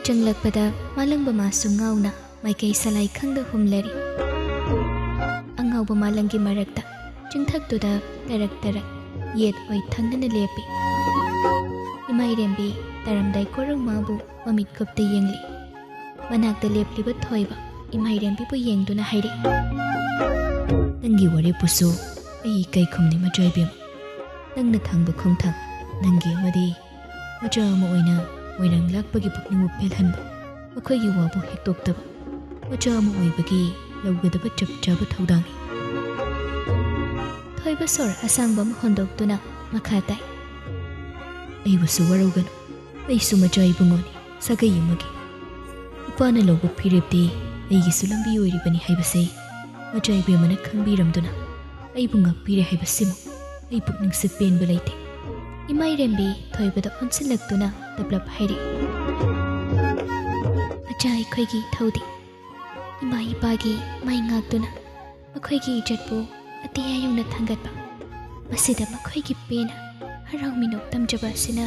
चंगलकपदा मालंग मासु ngauna माइकई सलाई खंगद हुमलरी अंगाव मालंगी मरक्ता चिंथक्तुदा तरक तरक येत ओइ थंगदना लेपी इमाइरेंबी तरमदाई कोरंग माबु ममित कपते येंगली मनाक्ता लेपलिबा थोइबा इमाइरेंबीबु येंगदुना हाइरे नंगी वरे पुसु अई कई खुमनि मजैबेम नंगना थांगबा खोंथांग नंगी अमदी मजा अमा ओइना मोइरंग लाक्पगी पुकनिंगु पेलहनबा मखोइगी वाबु हेक्तोक्तबा मजा अमा ओइबगी लौगदबा चप चाबा थौदांगी थोइबा सोर असंगबा होंदोक्तुना मखा ताई अइबुसु वरौगनु अइसु मजा इबुंगोनी सगै यमगी इपाना लौबा फिरेबदी अइगिसु लंबी ओइरिबनी हाइबसे मजा इबेमना खंगबिरमदुना अइबु ngakpire हाइबसिमु अइ पुकनिंग से पेनबा लैते इमाइरेंबी थोइबदा ओनसिलक्तुना तबलब हाइरे मजा अइखोइगी थौदी इमा इपागी माइ ngakतुना मखोइगी इज्जतबु अतिया युना थांगतबा मसिदा मखोइगी पेना हराउ मिनोक तमजबा सिना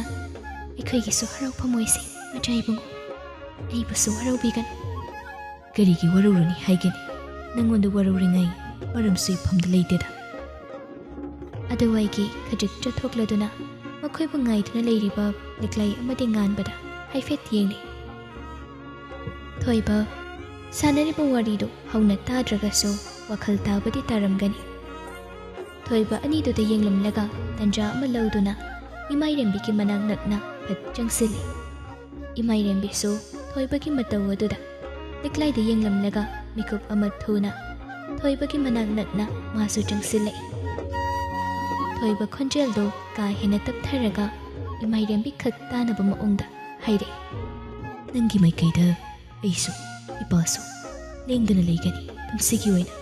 अइखोइगिसु हराउ फमोइसे मजा इबुंगो अइबुसु वरौबिगन करिगी वरौरनि हाइगेनि नंगोंद वरौरिङै मरमसु इफमदा लैतेदा अदुवाइगी खजिक चथोक्लदुना मखोइबु ngaइदुना लैरिबा लेक्लाई अमदि nganbada हाइफेट येंगनि थोइबा सानरिबा वारिदो हौना ताद्रगसु वखल ताबदि तारमगनि थोइबा अनिदुदा येंगलमलगा तंजा अमा लौदुना इमाइरेंबीगी मनाक नकना फत चंगसिलि इमाइरेंबीसु थोइबागी मतौ अदुदा लेक्लाइदा येंगलमलगा मिकुप अमा थुना थोइबागी मनाक नकना मासु चंगसिले थोइबा खोंजेलदो का हेना तपथरगा इमाइरेंबी खक तानबा मओंगदा हाइरे नंगी माइकैदा अइसु इपासु लेंगदना लैगनि पुंसिगी ओइना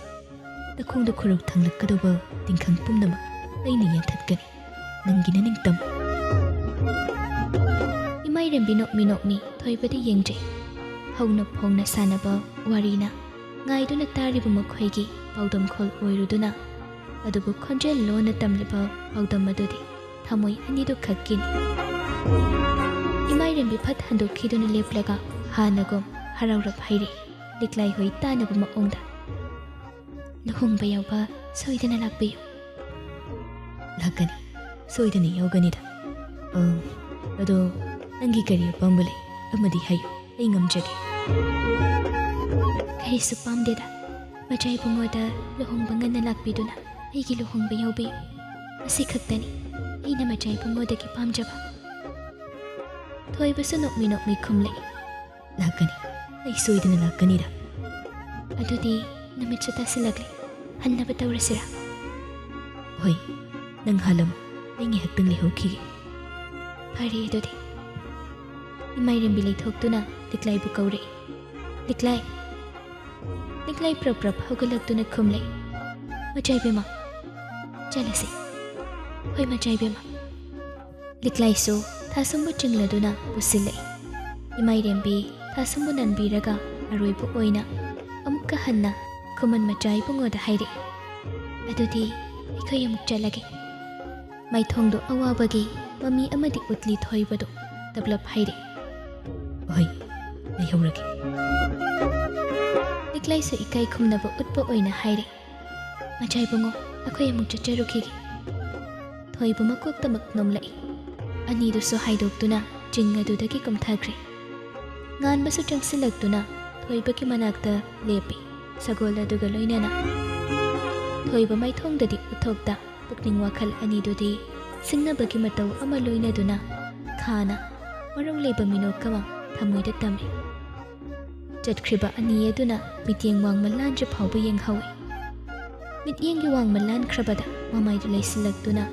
तखोंदा खुरक थांलक्कदोबा तिंखंग पुमनमा अइना यानथतगनि नंगिना निंगतम इमाइरेंबी नोकमी थोइबदि येंगजे हौना फोंगना सानबा वारीना ngaiduna taribu मखोइगी पाउदम खोल ओइरुदुना अदुबु खोंजेल लोना तमलिबा पाउदम मदुदि थमोइ अनिदु खक्किनि इमाइरेंबी फत हंदोखिदुना लेपलगा हानगोम हराउरब हाइरे लिक्लाई होइ तानबु मओंगदा लुहुंबा यावबा सोइदना लाक्बियु लाकनि सोइदना यावगनिदा अदो नंगी करि पंबले अमदि हायु अइ ngamjage करिसु पामदेदा मजा इबुंगोदा लुहुंबा ngana लाक्बिदुना अइगी लुहुंबा यावबियु असि खक्तनि अइना मजा इबुंगोदगी पामजबा थोइबसु नोकमी खुमले लाकनि अइ सोइदना लाकनिदा अदुदि नमितसु तासिलगले हन्नबा तौरसिरा होय नंग हालम अइंगी हक्तंग लेहौखिगे फरे अदुदि इमाइरेंबी लैथोक्तुना लिक्लाइबु कौरे लिक्लाई प्रप हौगलक्तुना खुमले मचाइबेमा चलसे होय मचाइबेमा लिक्लाइसु थासुंबु चिंगलदुना पुसिले इमाइरेंबी थासुंबु ननबीरगा अरोइबु ओइना अमुक्का हन्ना खुमन मचाइबुंगोदा हाइरे अदुदि इखोय अमुक चलगे माइथोंदो अवाबगी ममी अमदि उतली थोइबदो तबलब हाइरे होय लैहौरगे लिक्लाइसु इकाई खुमनबु उत्पो ओइना हाइरे मचाइबुंगो अखोय अमुक चचरुखिगे थोइबु मकोक्तमक नोमलाई अनिदुसु हाइदोक्तुना चिंग अदुदगी कुमथाग्रे nganbasu changsilaktuna थोइबगी मनाक्ता लेपि सगोल अदुगा लोइनना थोइबा माइथोंददि उथोक्ता पुकनिंग वाखल अनिदुदि सिंगनबगी मतौ अमा लोइनदुना खाना मरौ लेबा मिनोकमा थमोइदा तमे चटख्रिबा अनि अदुना मित्येंग वांगमलानज फावबा येंगहौइ मित्येंगी वांगमलान ख्रबदा ममाइदु लैसिलक्तुना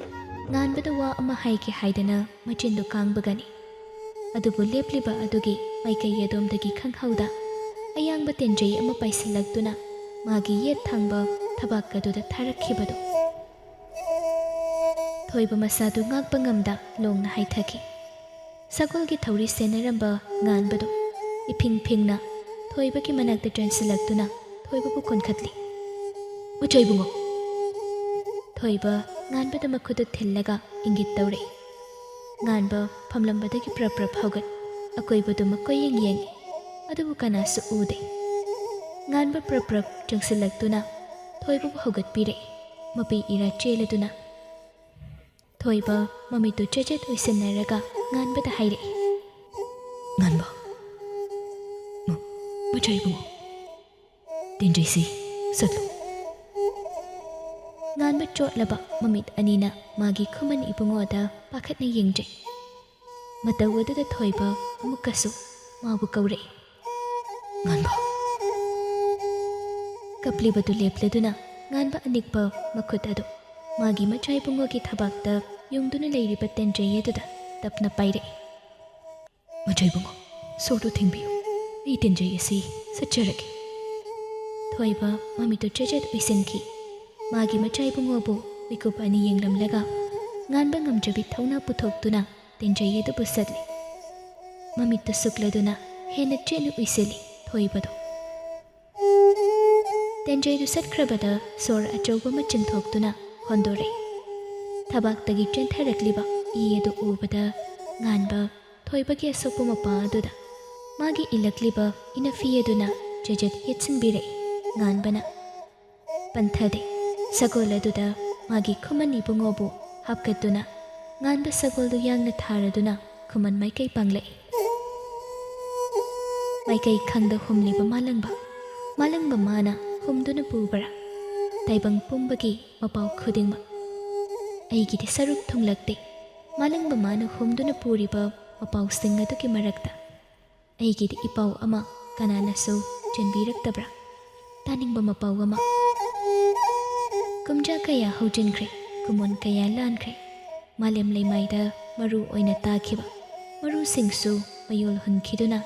nganbada wa ama haike haidana machindu kangbagani adubu lepliba adugi maikai yadomdagi khanghauda ayangba tenjai ama paisilagtuna magi yet thangba thabak aduda tharakhibado thoiba masadu ngakpa ngamda longna haithaki sagolgi thauri senaramba nganbado iping pingna thoibagi manakta transilagtuna thoiba bu konkhatli uchoibungo thoiba nganbada makhudu thillaga ingit tawre nganba phamlambadagi prap haugat akoibadu makoyeng yeng ꯑꯗꯨꯕꯨ ꯀꯅꯥꯁꯨ ꯎꯗꯦ꯫ ꯉꯥꯟꯕ ꯄ꯭ꯔꯞ ꯄ꯭ꯔꯞ ꯆꯪꯁꯤꯜꯂꯛꯇꯨꯅ ꯊꯣꯏꯕꯕꯨ ꯍꯧꯒꯠꯄꯤꯔꯛꯏ ꯃꯄꯤ era ꯆꯦꯜꯂꯗꯨꯅ꯫ ꯊꯣꯏꯕ ꯃꯃꯤꯠꯇꯨ ꯆꯦꯆꯦꯠ ꯑꯣꯏꯁꯤꯟꯅꯔꯒ ꯉꯥꯟꯕꯗ ꯍꯥꯏꯔꯛꯏ, ꯉꯥꯟꯕ, ꯃꯆꯥ ꯏꯕꯨꯡꯉꯣ, ꯇꯦꯟꯖꯩꯁꯤ ꯆꯠꯂꯨ꯫ ꯉꯥꯟꯕ ꯆꯣꯠꯂꯕ ꯃꯃꯤꯠ ꯑꯅꯤꯅ ꯃꯥꯒꯤ ꯈꯨꯃꯟ ꯏꯕꯨꯡꯉꯣꯗ ꯄꯥꯈꯠꯅ ꯌꯦꯡꯖꯩ꯫ ꯃꯇꯧ ꯑꯗꯨꯗ ꯊꯣꯏꯕ ꯑꯃꯨꯛꯀꯁꯨ ꯃꯥꯕꯨ ꯀꯧꯔꯛꯏ, ꯉꯥꯟꯕ꯫ ꯀꯞꯂꯤꯕꯗꯨ ꯂꯦꯞꯂꯗꯨꯅ ꯉꯥꯟꯕ ꯑꯅꯤꯛꯄ ꯃꯈꯨꯠ ꯑꯗꯨ ꯃꯥꯒꯤ ꯃꯆꯥ ꯏꯕꯨꯡꯉꯣꯒꯤ ꯊꯕꯥꯛꯇ ꯌꯨꯡꯗꯨꯅ ꯂꯩꯔꯤꯕ ꯇꯦꯟꯖꯩ ꯑꯗꯨꯗ ꯇꯞꯅ ꯄꯥꯏꯔꯛꯏ꯫ ꯃꯆꯥ ꯏꯕꯨꯡꯉꯣ, ꯁꯣꯔꯗꯨ ꯊꯤꯡꯕꯤꯌꯨ, ꯑꯩ ꯇꯦꯟꯖꯩ ꯑꯁꯤ ꯁꯠꯆꯔꯒꯦ꯫ ꯊꯣꯏꯕ ꯃꯃꯤꯠꯇꯨ ꯆꯦꯆꯦꯠ ꯑꯣꯏꯁꯤꯟꯈꯤ꯫ ꯃꯥꯒꯤ ꯃꯆꯥ ꯏꯕꯨꯡꯉꯣꯕꯨ ꯃꯤꯀꯨꯞ ꯑꯅꯤ ꯌꯦꯡꯂꯝꯂꯒ ꯉꯥꯟꯕ ꯉꯝꯖꯕꯤ ꯊꯧꯅꯥ ꯄꯨꯊꯣꯛꯇꯨꯅ ꯇꯦꯟꯖꯩ ꯑꯗꯨꯕꯨ ꯁꯠꯂꯤ꯫ ꯃꯃꯤꯠꯇꯨ ꯁꯨꯛꯂꯗꯨꯅ ꯍꯦꯟꯅ ꯆꯦꯠꯅ ꯎꯏꯁꯤꯜꯂꯤ ꯊꯣꯏꯕꯗꯨ꯫ ꯇꯦꯟꯖꯩꯗꯨ ꯁꯠꯈ꯭ꯔꯕꯗ ꯁꯣꯔ ꯑꯆꯧꯕ ꯑꯃ ꯆꯤꯡꯊꯣꯛꯇꯨꯅ ꯍꯣꯟꯗꯣꯔꯛꯏ꯫ ꯊꯕꯥꯛꯇꯒꯤ ꯆꯦꯟꯊꯔꯛꯂꯤꯕ ꯏ ꯑꯗꯨ ꯎꯕꯗ ꯉꯥꯟꯕ ꯊꯣꯏꯕꯒꯤ ꯑꯁꯣꯛꯄ ꯃꯄꯥ ꯑꯗꯨꯗ ꯃꯥꯒꯤ ꯏꯜꯂꯛꯂꯤꯕ ꯏꯅꯐꯤ ꯑꯗꯨꯅ ꯆꯦꯆꯦꯠ ꯌꯦꯠꯁꯤꯟꯕꯤꯔꯛꯏ꯫ ꯉꯥꯟꯕꯅ ꯄꯟꯊꯗꯦ ꯁꯒꯣꯜ ꯑꯗꯨꯗ ꯃꯥꯒꯤ ꯈꯨꯃꯟ ꯏꯕꯨꯡꯉꯣꯕꯨ ꯍꯥꯞꯀꯠꯇꯨꯅ ꯉꯥꯟꯕ ꯁꯒꯣꯜꯗꯨ ꯌꯥꯡꯅ ꯊꯥꯔꯗꯨꯅ ꯈꯨꯃꯟ ꯃꯥꯏꯀꯩ ꯄꯥꯡꯂꯛꯏ꯫ ꯃꯥꯏꯀꯩ ꯈꯪꯗ ꯍꯨꯝꯂꯤꯕ ꯃꯥꯂꯪꯕ ꯃꯥꯅ ꯍꯨꯝꯗꯨꯅ ꯄꯨꯕ꯭ꯔꯥ ꯇꯥꯏꯕꯪ ꯄꯨꯝꯕꯒꯤ ꯃꯄꯥꯎ ꯈꯨꯗꯤꯡꯃꯛ ꯑꯩꯒꯤꯗꯤ ꯁꯔꯨꯛ ꯊꯨꯡꯂꯛꯇꯦ꯫ ꯃꯥꯂꯪꯕ ꯃꯥꯅ ꯍꯨꯝꯗꯨꯅ ꯄꯨꯔꯤꯕ ꯃꯄꯥꯎꯁꯤꯡ ꯑꯗꯨꯒꯤ ꯃꯔꯛꯇ ꯑꯩꯒꯤꯗꯤ ꯏꯄꯥꯎ ꯑꯃ ꯀꯅꯥꯅꯁꯨ ꯆꯦꯟꯕꯤꯔꯛꯇꯕ꯭ꯔꯥ? ꯇꯥꯅꯤꯡꯕ ꯃꯄꯥꯎ ꯑꯃ꯫ ꯀꯨꯝꯖꯥ ꯀꯌꯥ ꯍꯧꯖꯤꯟꯈ꯭ꯔꯦ, ꯀꯨꯃꯣꯟ ꯀꯌꯥ ꯂꯥꯟꯈ꯭ꯔꯦ, ꯃꯥꯂꯦꯝ ꯂꯩꯃꯥꯏꯗ ꯃꯔꯨ ꯑꯣꯏꯅ ꯇꯥꯈꯤꯕ ꯃꯔꯨꯁꯤꯡꯁꯨ ꯃꯌꯣꯜ ꯍꯨꯟꯈꯤꯗꯨꯅ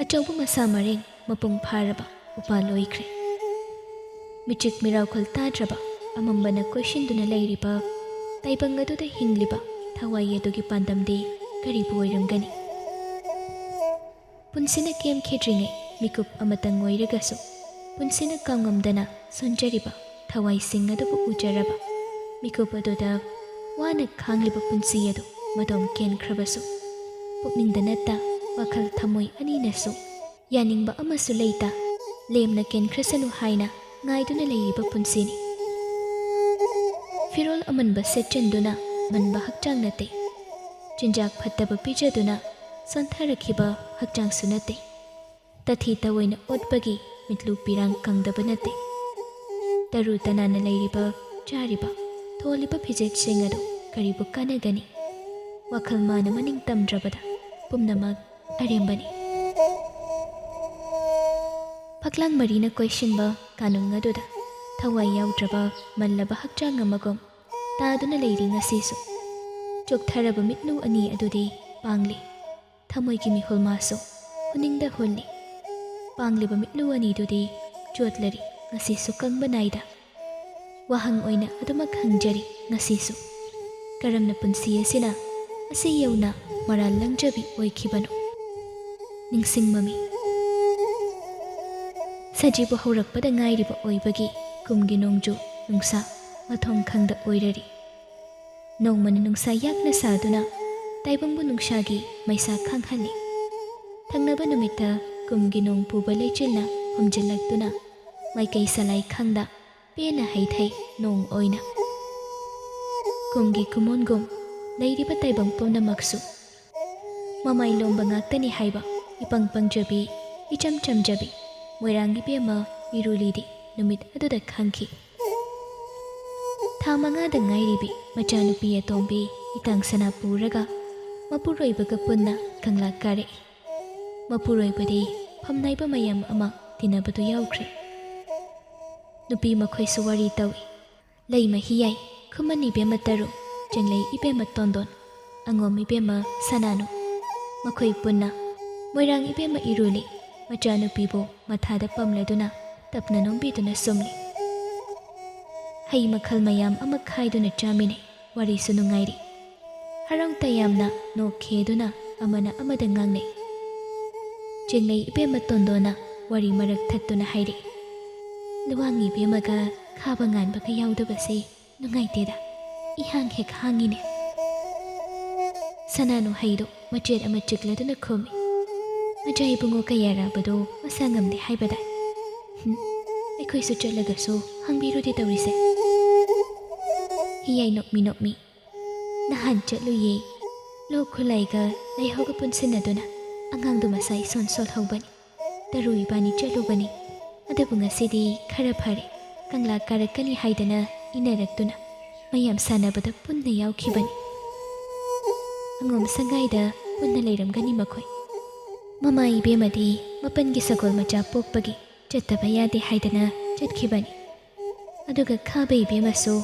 ꯑꯆꯧꯕ ꯃꯁꯥ ꯃꯔꯦꯡ ꯃꯄꯨꯡ ꯐꯥꯔꯕ ꯎꯄꯥꯜ ꯑꯣꯏꯈ꯭ꯔꯦ꯫ ꯃꯤꯆꯤꯛ ꯃꯤꯔꯥꯎꯈꯣꯜ ꯇꯥꯗ꯭ꯔꯕ ꯑꯃꯝꯕꯅ ꯀꯣꯏꯁꯤꯟꯗꯨꯅ ꯂꯩꯔꯤꯕ ꯇꯥꯏꯕꯪ ꯑꯗꯨꯗ ꯍꯤꯡꯂꯤꯕ ꯊꯋꯥꯏ ꯑꯗꯨꯒꯤ ꯄꯥꯟꯗꯝꯗꯤ ꯀꯔꯤꯕꯨ ꯑꯣꯏꯔꯝꯒꯅꯤ? ꯄꯨꯟꯁꯤꯅ ꯀꯦꯝꯈꯤꯗ꯭ꯔꯤꯉꯩ ꯃꯤꯀꯨꯞ ꯑꯃꯇꯪ ꯑꯣꯏꯔꯒꯁꯨ ꯄꯨꯟꯁꯤꯅ ꯀꯥꯎꯉꯝꯗꯅ ꯁꯣꯟꯖꯔꯤꯕ ꯊꯋꯥꯏꯁꯤꯡ ꯑꯗꯨꯕꯨ ꯎꯖꯔꯕ ꯃꯤꯀꯨꯞ ꯑꯗꯨꯗ ꯋꯥꯅ ꯈꯥꯡꯂꯤꯕ ꯄꯨꯟꯁꯤ ꯑꯗꯨ ꯃꯗꯣꯝ ꯀꯦꯟꯈ꯭ꯔꯕꯁꯨ ꯄꯨꯛꯅꯤꯡꯗ ꯅꯠꯇ ꯋꯥꯈꯜ ꯊꯃꯣꯏ ꯑꯅꯤꯅꯁꯨ ꯌꯥꯅꯤꯡꯕ ꯑꯃꯁꯨ ꯂꯩꯇ ꯂꯦꯝꯅ ꯀꯦꯟꯈ꯭ꯔꯁꯅꯨ ꯍꯥꯏꯅ ꯉꯥꯏꯗꯨꯅ ꯂꯩꯔꯤꯕ ꯄꯨꯟꯁꯤꯅꯤ꯫ ꯐꯤꯔꯣꯜ ꯑꯃꯟꯕ ꯁꯦꯠꯆꯤꯟꯗꯨꯅ ꯃꯟꯕ ꯍꯛꯆꯥꯡ ꯅꯠꯇꯦ, ꯆꯤꯟꯖꯥꯛ ꯐꯠꯇꯕ ꯄꯤꯖꯗꯨꯅ ꯁꯣꯟꯊꯔꯛꯈꯤꯕ ꯍꯛꯆꯥꯡꯁꯨ ꯅꯠꯇꯦ, ꯇꯊꯤ ꯇꯑꯣꯏꯅ ꯑꯣꯠꯄꯒꯤ ꯃꯤꯠꯂꯨ ꯄꯤꯔꯥꯡ ꯀꯪꯗꯕ ꯅꯠꯇꯦ꯫ ꯇꯔꯨ ꯇꯅꯥꯟꯅ ꯂꯩꯔꯤꯕ ꯆꯥꯔꯤꯕ ꯊꯣꯜꯂꯤꯕ ꯐꯤꯖꯦꯠꯁꯤꯡ ꯑꯗꯨ ꯀꯔꯤꯕꯨ ꯀꯥꯟꯅꯒꯅꯤ? ꯋꯥꯈꯜ ꯃꯥꯅ ꯃꯅꯤꯡ ꯇꯝꯗ꯭ꯔꯕꯗ ꯄꯨꯝꯅꯃꯛ ꯑꯔꯦꯝꯕꯅꯤ꯫ ꯐꯛꯂꯥꯡ ꯃꯔꯤꯅ ꯀꯣꯏꯁꯤꯟꯕ ꯀꯥꯅꯨꯡ ꯑꯗꯨꯗ ꯊꯋꯥꯏ ꯌꯥꯎꯗ꯭ꯔꯕ ꯃꯜꯂꯕ ꯍꯛꯆꯥꯡ ꯑꯃꯒꯨꯝ ꯇꯥꯗꯨꯅ ꯂꯩꯔꯤ ꯉꯁꯤꯁꯨ꯫ ꯆꯣꯛꯊꯔꯕ ꯃꯤꯠꯂꯨ ꯑꯅꯤ ꯑꯗꯨꯗꯤ ꯄꯥꯡꯂꯤ, ꯊꯃꯣꯏꯒꯤ ꯃꯤꯍꯨꯜ ꯃꯥꯁꯨ ꯍꯨꯅꯤꯡꯗ ꯍꯨꯜꯂꯤ꯫ ꯄꯥꯡꯂꯤꯕ ꯃꯤꯠꯂꯨ ꯑꯅꯤꯗꯨꯗꯤ ꯆꯣꯠꯂꯔꯤ ꯉꯁꯤꯁꯨ ꯀꯪꯕ ꯅꯥꯏꯗ꯫ ꯋꯥꯍꯪ ꯑꯣꯏꯅ ꯑꯗꯨꯃꯛ ꯍꯪꯖꯔꯤ ꯉꯁꯤꯁꯨ, ꯀꯔꯝꯅ ꯄꯨꯟꯁꯤ ꯑꯁꯤꯅ ꯑꯁꯤ ꯌꯧꯅ ꯃꯔꯥꯜ ꯂꯪꯖꯕꯤ ꯑꯣꯏꯈꯤꯕꯅꯣ? ꯅꯤꯡꯁꯤꯡꯃꯃꯤ ꯁꯖꯤꯕꯨ ꯍꯧꯔꯛꯄꯗ ꯉꯥꯏꯔꯤꯕ ꯑꯣꯏꯕꯒꯤ ꯀꯨꯝꯒꯤ ꯅꯣꯡꯖꯨ ꯅꯨꯡꯁꯥ ꯃꯊꯣꯡ ꯈꯪꯗ ꯑꯣꯏꯔꯔꯤ꯫ ꯅꯣꯡꯃꯅ ꯅꯨꯡꯁꯥ ꯌꯥꯛꯅ ꯁꯥꯗꯨꯅ ꯇꯥꯏꯕꯪꯕꯨ ꯅꯨꯡꯁꯥꯒꯤ ꯃꯩꯁꯥ ꯈꯪꯍꯜꯂꯤ꯫ ꯊꯪꯅꯕ ꯅꯨꯃꯤꯠꯇ ꯀꯨꯝꯒꯤ ꯅꯣꯡ ꯄꯨꯕ ꯂꯩꯆꯤꯜꯅ ꯍꯨꯝꯖꯤꯜꯂꯛꯇꯨꯅ ꯃꯥꯏꯀꯩ ꯁꯂꯥꯏ ꯈꯪꯗ ꯄꯦꯟꯅ ꯍꯩꯊꯩ ꯅꯣꯡ ꯑꯣꯏꯅ꯫ ꯀꯨꯝꯒꯤ ꯀꯨꯃꯣꯟꯒꯨꯝ ꯂꯩꯔꯤꯕ ꯇꯥꯏꯕꯪ ꯄꯨꯝꯅꯃꯛꯁꯨ ꯃꯃꯥꯏ ꯂꯣꯝꯕ ꯉꯥꯛꯇꯅꯤ ꯍꯥꯏꯕ ꯏꯄꯪ ꯄꯪꯖꯕꯤ ꯏꯆꯝ ꯆꯝꯖꯕꯤ ꯃꯣꯏꯔꯥꯡ ꯏꯕꯦꯝꯃ ꯏꯔꯨꯂꯤꯗꯤ ꯅꯨꯃꯤꯠ ꯑꯗꯨꯗ ꯈꯪꯈꯤ꯫ ꯊꯥ 5ꯗ ꯉꯥꯏꯔꯤꯕꯤ ꯃꯆꯥꯅꯨꯄꯤ ꯑꯇꯣꯝꯕꯤ ꯏꯇꯥꯡ ꯁꯅꯥ ꯄꯨꯔꯒ ꯃꯄꯨꯔꯣꯏꯕꯒ ꯄꯨꯟꯅ ꯀꯪꯂꯥ ꯀꯥꯔꯛꯏ꯫ ꯃꯄꯨꯔꯣꯏꯕꯗꯤ ꯐꯝꯅꯥꯏꯕ ꯃꯌꯥꯝ ꯑꯃ ꯇꯤꯟꯅꯕꯗꯨ ꯌꯥꯎꯈ꯭ꯔꯦ꯫ ꯅꯨꯄꯤ ꯃꯈꯣꯏꯁꯨ ꯋꯥꯔꯤ ꯇꯧꯏ꯫ ꯂꯩꯃ ꯍꯤꯌꯥꯏ, ꯈꯨꯃꯟ ꯏꯕꯦꯝꯃ ꯇꯔꯨ, ꯆꯦꯡꯂꯩ ꯏꯕꯦꯝꯃ ꯇꯣꯟꯗꯣꯟ, ꯑꯉꯣꯝ ꯏꯕꯦꯝꯃ ꯁꯅꯥꯅꯨ, ꯃꯈꯣꯏ ꯄꯨꯟꯅ ꯃꯣꯏꯔꯥꯡ ꯏꯕꯦꯝꯃ ꯏꯔꯨꯂꯤ ꯃꯆꯥꯅꯨꯄꯤꯕꯨ ꯃꯊꯥꯗ ꯄꯝꯂꯗꯨꯅ ꯇꯞꯅ ꯅꯣꯝꯕꯤꯗꯨꯅ ꯁꯨꯝꯂꯤ꯫ ꯍꯩ ꯃꯈꯜ ꯃꯌꯥꯝ ꯑꯃ ꯈꯥꯏꯗꯨꯅ ꯆꯥꯃꯤꯟꯅꯩ, ꯋꯥꯔꯤꯁꯨ ꯅꯨꯡꯉꯥꯏꯔꯤ꯫ ꯍꯔꯥꯎ ꯇꯌꯥꯝꯅ ꯅꯣꯛꯈꯦꯗꯨꯅ ꯑꯃꯅ ꯑꯃꯗ ꯉꯥꯡꯅꯩ꯫ ꯆꯦꯡꯂꯩ ꯏꯕꯦꯝꯃ ꯇꯣꯟꯗꯣꯟꯅ ꯋꯥꯔꯤ ꯃꯔꯛ ꯊꯠꯇꯨꯅ ꯍꯥꯏꯔꯛꯏ, ꯂꯨꯋꯥꯡ ꯏꯕꯦꯝꯃꯒ ꯈꯥꯕ ꯉꯥꯟꯕꯒ ꯌꯥꯎꯗꯕꯁꯦ ꯅꯨꯡꯉꯥꯏꯇꯦꯗ, ꯏꯍꯥꯡ ꯍꯦꯛ ꯍꯥꯡꯉꯤꯅꯦ꯫ ꯁꯅꯥꯅꯨ ꯍꯩꯗꯣ ꯃꯆꯦꯠ ꯑꯃ ꯆꯤꯛꯂꯗꯨꯅ ꯈꯨꯝꯃꯤ, ꯃꯆꯥ ꯏꯕꯨꯡꯉꯣ ꯀꯌꯥꯔꯕꯗꯣ ꯃꯁꯥ ꯉꯝꯗꯦ ꯍꯥꯏꯕꯗ ꯑꯩꯈꯣꯏꯁꯨ ꯆꯠꯂꯒꯁꯨ ꯍꯪꯕꯤꯔꯨꯗꯦ ꯇꯧꯔꯤꯁꯦ ꯍꯤꯌꯥꯏ ꯅꯣꯛꯃꯤ ꯅꯍꯥꯟ ꯆꯠꯂꯨꯌꯦ ꯂꯣꯛ ꯈꯨꯠꯂꯥꯏꯒ ꯂꯩꯍꯧꯒ ꯄꯨꯟꯁꯤꯟꯅꯗꯨꯅ ꯑꯉꯥꯡꯗꯨ ꯃꯁꯥ ꯏꯁꯣꯟ ꯁꯣꯜꯍꯧꯕꯅꯤ ꯇꯔꯨ ꯏꯕꯥꯅꯤ ꯆꯠꯂꯨꯕꯅꯤ ꯑꯗꯨꯕꯨ ꯉꯁꯤꯗꯤ ꯈꯔ ꯐꯔꯦ ꯀꯪꯂꯥ ꯀꯥꯔꯛꯀꯅꯤ ꯍꯥꯏꯗꯅ ꯏꯅꯔꯛꯇꯨꯅ ꯃꯌꯥꯝ ꯁꯥꯟꯅꯕꯗ ꯄꯨꯟꯅ ꯌꯥꯎꯈꯤꯕꯅꯤ ꯑꯉꯣꯝ ꯁꯪꯒꯥꯏꯗ ꯄꯨꯟꯅ ꯂꯩꯔꯝꯒꯅꯤ ꯃꯈꯣꯏ ꯃꯃꯥ ꯏꯕꯦꯝꯃꯗꯤ ꯃꯄꯟꯒꯤ ꯁꯒꯣꯜ ꯃꯆꯥ ꯄꯣꯛꯄꯒꯤ ꯆꯠꯇꯕ ꯌꯥꯗꯦ ꯍꯥꯏꯗꯅ ꯆꯠꯈꯤꯕꯅꯤ ꯑꯗꯨꯒ ꯈꯥꯕ ꯏꯕꯦꯝꯃꯁꯨ